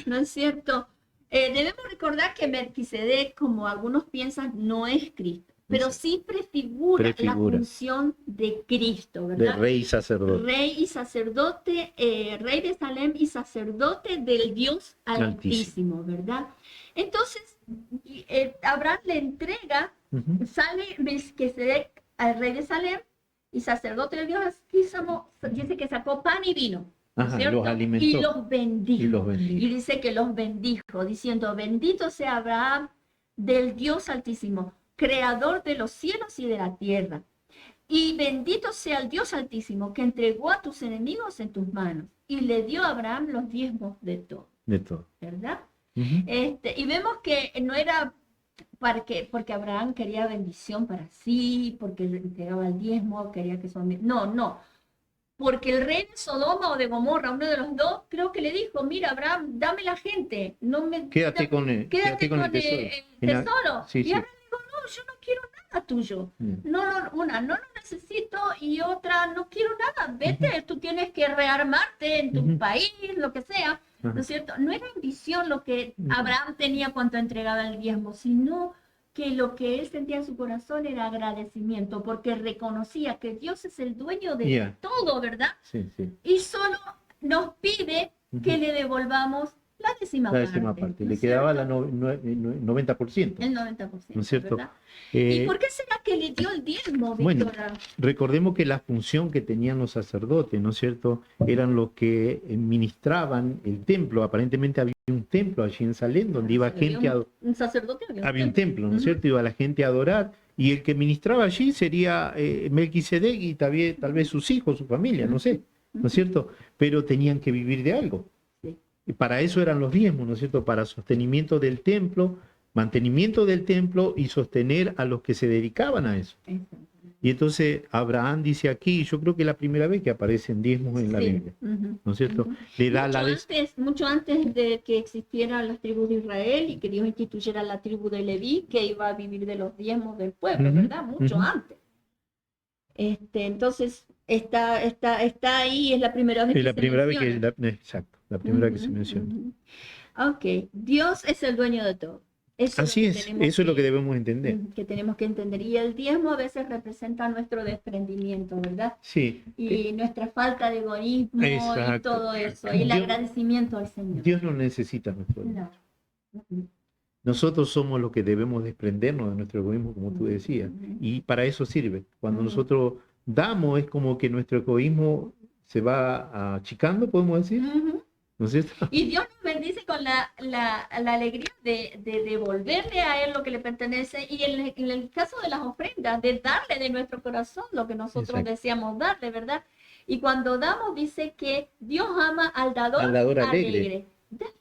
¿No es cierto? Debemos recordar que Melquisedec, como algunos piensan, no es Cristo, pero sí prefigura la función de Cristo, ¿verdad? De rey y sacerdote. Rey y sacerdote, rey de Salem y sacerdote del Dios Altísimo, ¿verdad? Entonces, Abraham le entrega, sale Melquisedec al rey de Salem y sacerdote del Dios Altísimo, dice que sacó pan y vino. Ajá, ¿cierto? los alimentó. Y los bendijo. Y Y dice que los bendijo, diciendo, bendito sea Abraham del Dios Altísimo, creador de los cielos y de la tierra. Y bendito sea el Dios Altísimo, que entregó a tus enemigos en tus manos. Y le dio a Abraham los diezmos de todo. De todo. ¿Verdad? Uh-huh. Y vemos que no era porque Abraham quería bendición para sí, porque le entregaba el diezmo, quería que son... No. Porque el rey de Sodoma o de Gomorra, uno de los dos, creo que le dijo, mira, Abraham, dame la gente, no me... Quédate con el tesoro. Sí, y Abraham dijo, no, yo no quiero nada tuyo. No lo necesito, y otra, no quiero nada. Vete, tú tienes que rearmarte en tu país, lo que sea. ¿No es cierto? No era ambición lo que Abraham tenía cuando entregaba el diezmo, sino que lo que él sentía en su corazón era agradecimiento, porque reconocía que Dios es el dueño de todo, ¿verdad? Sí. Y solo nos pide que le devolvamos la décima parte. Le quedaba el 90%. El 90%, ¿no es cierto? ¿verdad? ¿Y por qué será que le dio el diezmo, Víctor? Bueno, recordemos que la función que tenían los sacerdotes, ¿no es cierto?, eran los que ministraban el templo. Aparentemente había un templo allí en Salem donde iba gente a... Un sacerdote había un templo, ¿no es cierto? Iba la gente a adorar, y el que ministraba allí sería Melquisedec y tal vez sus hijos, su familia, no sé, ¿no es cierto? Pero tenían que vivir de algo. Y para eso eran los diezmos, ¿no es cierto? Para sostenimiento del templo, mantenimiento del templo y sostener a los que se dedicaban a eso. Y entonces Abraham dice aquí, yo creo que es la primera vez que aparecen diezmos en la Biblia, ¿no es cierto? Le da mucho antes de que existieran las tribus de Israel y que Dios instituyera la tribu de Leví, que iba a vivir de los diezmos del pueblo, ¿verdad? Mucho antes. Entonces está ahí, es la primera vez que se menciona. Exacto, la primera que se menciona. Ok, Dios es el dueño de todo. Así es, eso es lo que debemos entender. Que tenemos que entender. Y el diezmo a veces representa nuestro desprendimiento, ¿verdad? Sí. Y nuestra falta de egoísmo y todo eso. Y el agradecimiento al Señor. Dios no necesita nuestro egoísmo. Nosotros somos los que debemos desprendernos de nuestro egoísmo, como tú decías. Y para eso sirve. Cuando nosotros damos, es como que nuestro egoísmo se va achicando, podemos decir. ¿No es cierto? Y Dios nos bendice con la alegría de devolverle a Él lo que le pertenece, y en el caso de las ofrendas, de darle de nuestro corazón lo que nosotros deseamos darle, ¿verdad? Y cuando damos, dice que Dios ama al dador alegre.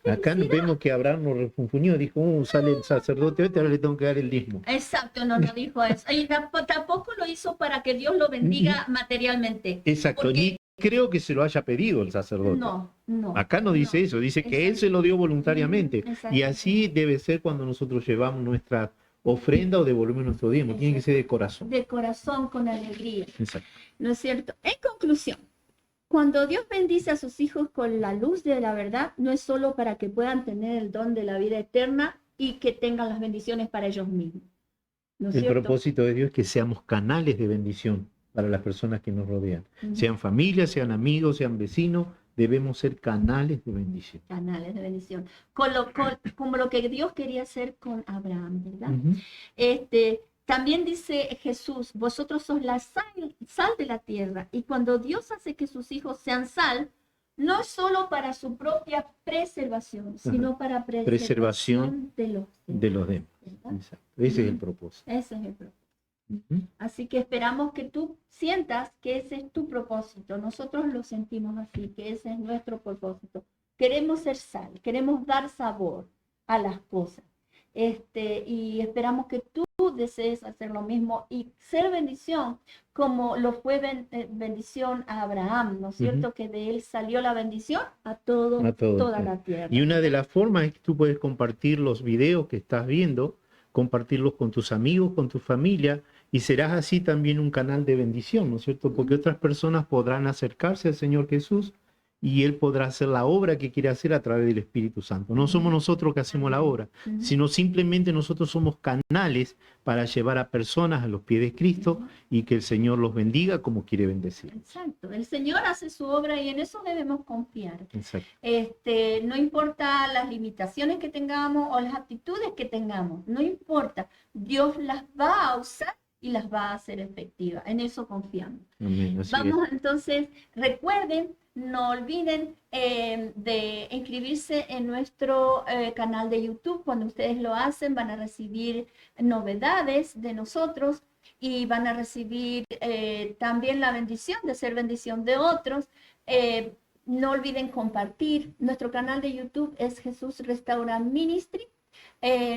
Acá vemos que Abraham nos refunfuñó, dijo, sale el sacerdote, ahora le tengo que dar el diezmo. Exacto, no dijo eso. Y tampoco lo hizo para que Dios lo bendiga materialmente. Exacto, ni creo que se lo haya pedido el sacerdote. No. Acá no dice eso, dice que él se lo dio voluntariamente. Y así debe ser cuando nosotros llevamos nuestra ofrenda o devolvemos nuestro diezmo. Tiene que ser de corazón. De corazón, con alegría. Exacto. ¿No es cierto? En conclusión, cuando Dios bendice a sus hijos con la luz de la verdad, no es solo para que puedan tener el don de la vida eterna y que tengan las bendiciones para ellos mismos. ¿No es El cierto? propósito de Dios es que seamos canales de bendición para las personas que nos rodean. Ujú. Sean familias, sean amigos, sean vecinos, debemos ser canales de bendición. Canales de bendición. Como lo que Dios quería hacer con Abraham, ¿verdad? Ujú. También dice Jesús, vosotros sois la sal de la tierra. Y cuando Dios hace que sus hijos sean sal, no es solo para su propia preservación, sino para preservación de los de los demás. ¿verdad? Exacto. Ese es el propósito. Ese es el propósito. Ujú. Así que esperamos que tú sientas que ese es tu propósito. Nosotros lo sentimos así, que ese es nuestro propósito. Queremos ser sal, queremos dar sabor a las cosas. Y esperamos que tú desees hacer lo mismo y ser bendición como lo fue bendición a Abraham, ¿no es cierto? Ujú. Que de él salió la bendición a todos, toda claro. la tierra. Y una de las formas es que tú puedes compartir los videos que estás viendo, compartirlos con tus amigos, con tu familia, y serás así también un canal de bendición, ¿no es cierto? Porque otras personas podrán acercarse al Señor Jesús y Él podrá hacer la obra que quiere hacer a través del Espíritu Santo. No somos nosotros que hacemos la obra, Ujú. sino simplemente nosotros somos canales para llevar a personas a los pies de Cristo y que el Señor los bendiga como quiere bendecir. Exacto, el Señor hace su obra y en eso debemos confiar. Exacto. No importa las limitaciones que tengamos o las actitudes que tengamos, no importa, Dios las va a usar y las va a hacer efectivas, en eso confiamos. Amén. Así Vamos es. entonces, recuerden, no olviden de inscribirse en nuestro canal de YouTube. Cuando ustedes lo hacen van a recibir novedades de nosotros y van a recibir también la bendición de ser bendición de otros. No olviden compartir. Nuestro canal de YouTube es Jesús Restaura Ministry.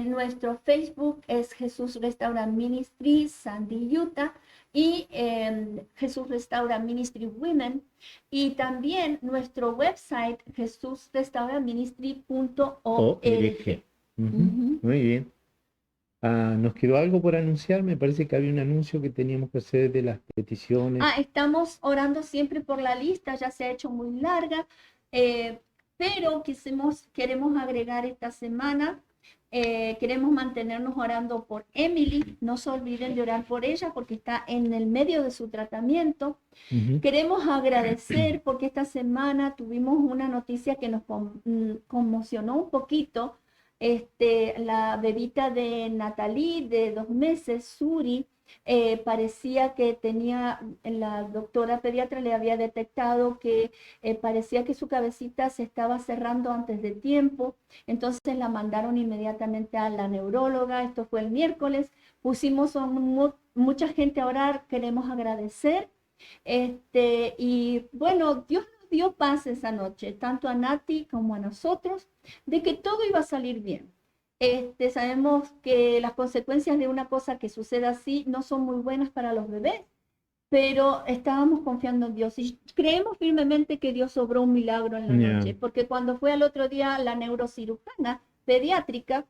Nuestro Facebook es Jesús Restaura Ministry Sandy, Utah. Y Jesús Restaura Ministry Women, y también nuestro website jesusrestauraministry.org. ORG. Ujú. Muy bien. ¿Nos quedó algo por anunciar? Me parece que había un anuncio que teníamos que hacer de las peticiones. Estamos orando siempre por la lista, ya se ha hecho muy larga, pero queremos agregar esta semana. Queremos mantenernos orando por Emily. No se olviden de orar por ella porque está en el medio de su tratamiento. Ujú. Queremos agradecer porque esta semana tuvimos una noticia que nos conmocionó un poquito. La bebita de Natalie de 2 meses, Suri, parecía que tenía, la doctora pediatra le había detectado que parecía que su cabecita se estaba cerrando antes de tiempo, entonces la mandaron inmediatamente a la neuróloga. Esto fue el miércoles, pusimos a mucha gente a orar, queremos agradecer, y bueno, Dios nos dio paz esa noche, tanto a Nati como a nosotros, de que todo iba a salir bien. Sabemos que las consecuencias de una cosa que suceda así no son muy buenas para los bebés, pero estábamos confiando en Dios y creemos firmemente que Dios obró un milagro en la Ya. noche, porque cuando fue al otro día la neurocirujana pediátrica,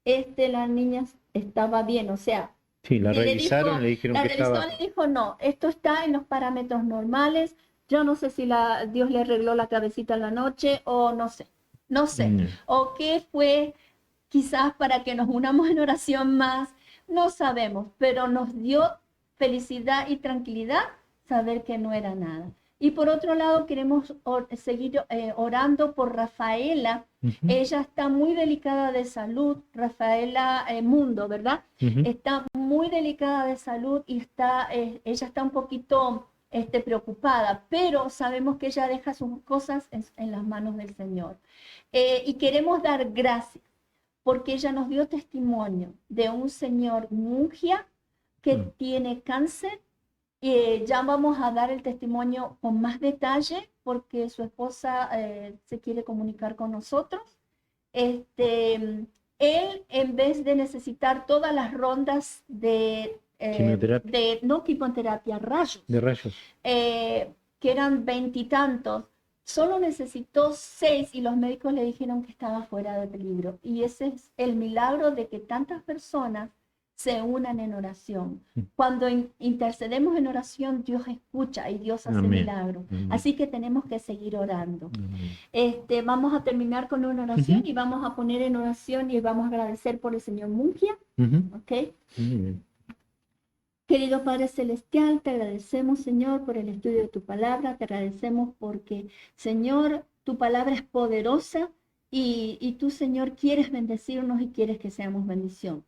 la niña estaba bien, o sea, Sí, la y le revisaron dijo, y le dijeron la que revisó, estaba. le dijo, no, esto está en los parámetros normales. Yo no sé si Dios le arregló la cabecita en la noche o no sé, Mm. o qué fue, quizás para que nos unamos en oración más, no sabemos, pero nos dio felicidad y tranquilidad saber que no era nada. Y por otro lado, queremos seguir orando por Rafaela. Ujú. Ella está muy delicada de salud, Rafaela Mundo, ¿verdad? Ujú. Está muy delicada de salud y ella está un poquito preocupada, pero sabemos que ella deja sus cosas en las manos del Señor. Y queremos dar gracias porque ella nos dio testimonio de un señor Mungia que tiene cáncer. Ya vamos a dar el testimonio con más detalle porque su esposa se quiere comunicar con nosotros. Él, en vez de necesitar todas las rondas Quimioterapia. no quimioterapia, rayos, De rayos. que eran 20 y tantos, solo necesitó 6 y los médicos le dijeron que estaba fuera de peligro. Y ese es el milagro de que tantas personas se unan en oración. Cuando intercedemos en oración, Dios escucha y Dios hace milagros. Así que tenemos que seguir orando. Vamos a terminar con una oración y vamos a poner en oración y vamos a agradecer por el señor Mungia. ¿Ok? Querido Padre Celestial, te agradecemos, Señor, por el estudio de tu palabra. Te agradecemos porque, Señor, tu palabra es poderosa y tú, Señor, quieres bendecirnos y quieres que seamos bendición.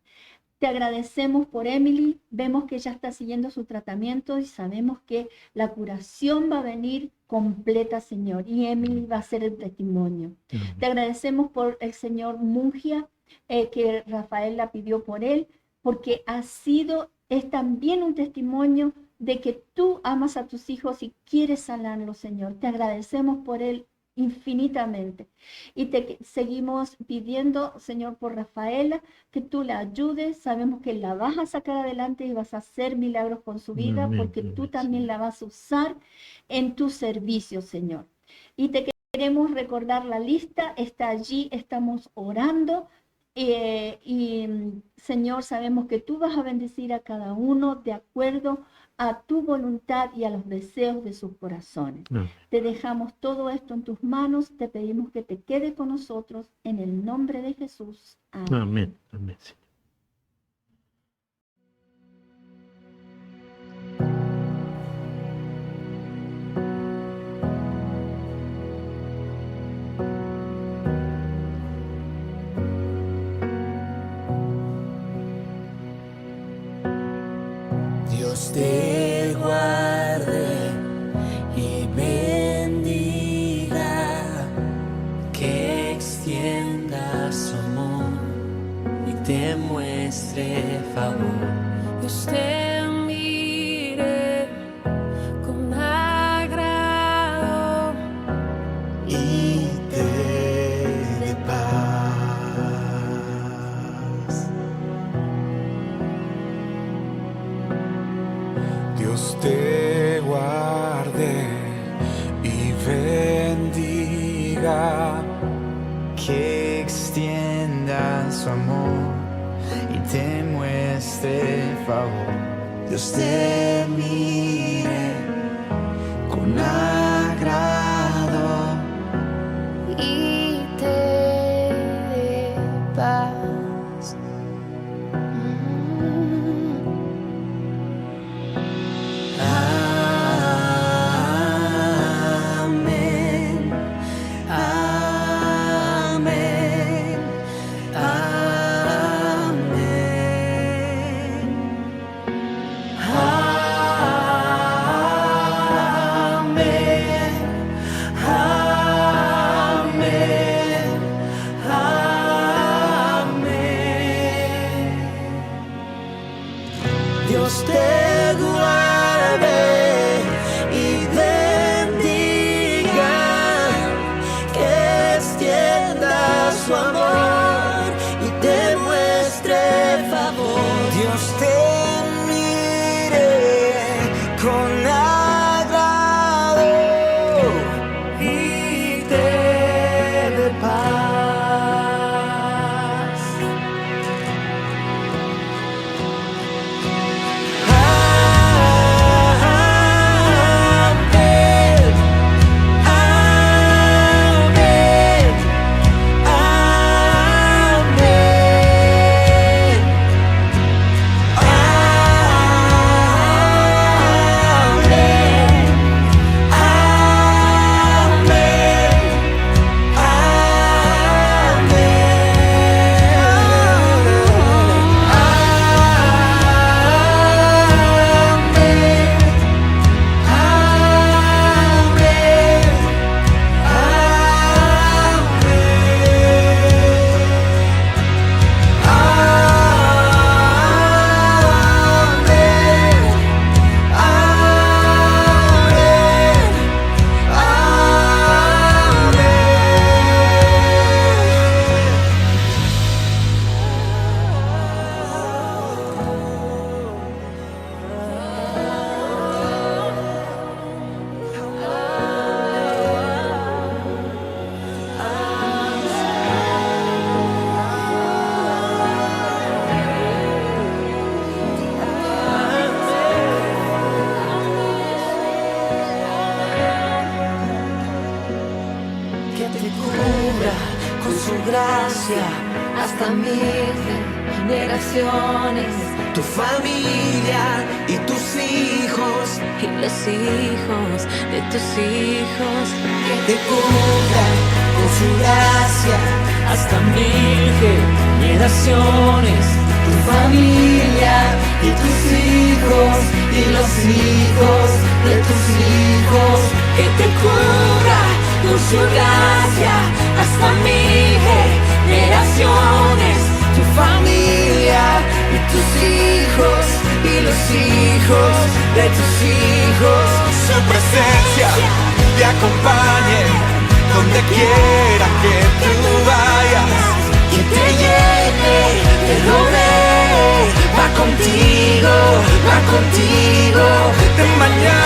Te agradecemos por Emily. Vemos que ella está siguiendo su tratamiento y sabemos que la curación va a venir completa, Señor. Y Emily va a ser el testimonio. Te agradecemos por el señor Mungia, que Rafael la pidió por él, porque es también un testimonio de que tú amas a tus hijos y quieres sanarlos, Señor. Te agradecemos por él infinitamente. Y te seguimos pidiendo, Señor, por Rafaela, que tú la ayudes. Sabemos que la vas a sacar adelante y vas a hacer milagros con su vida, porque tú también la vas a usar en tu servicio, Señor. Y te queremos recordar la lista, está allí, estamos orando. Señor, sabemos que tú vas a bendecir a cada uno de acuerdo a tu voluntad y a los deseos de sus corazones. Te dejamos todo esto en tus manos, te pedimos que te quede con nosotros en el nombre de Jesús. Amén. Amén. Amén. Dios te guarde y bendiga, que extienda su amor y te muestre favor. Dios te mire con agrado y te dé paz. Dios te guarde y bendiga, que extienda su amor y te muestre favor. Dios te mire con agrado y te dé paz. Amén, amén, amén, amén. con su gracia hasta 1000 generaciones, tu familia y tus hijos y los hijos de tus hijos, que te cubran con su gracia hasta 1000 generaciones, tu familia y tus hijos y los hijos de tus hijos, que te cubra con su gracia hasta 1000 generaciones, tu familia y tus hijos y los hijos de tus hijos. Su presencia te acompañe donde quiera que tú vayas, que te llene, te rodee, va contigo, de mañana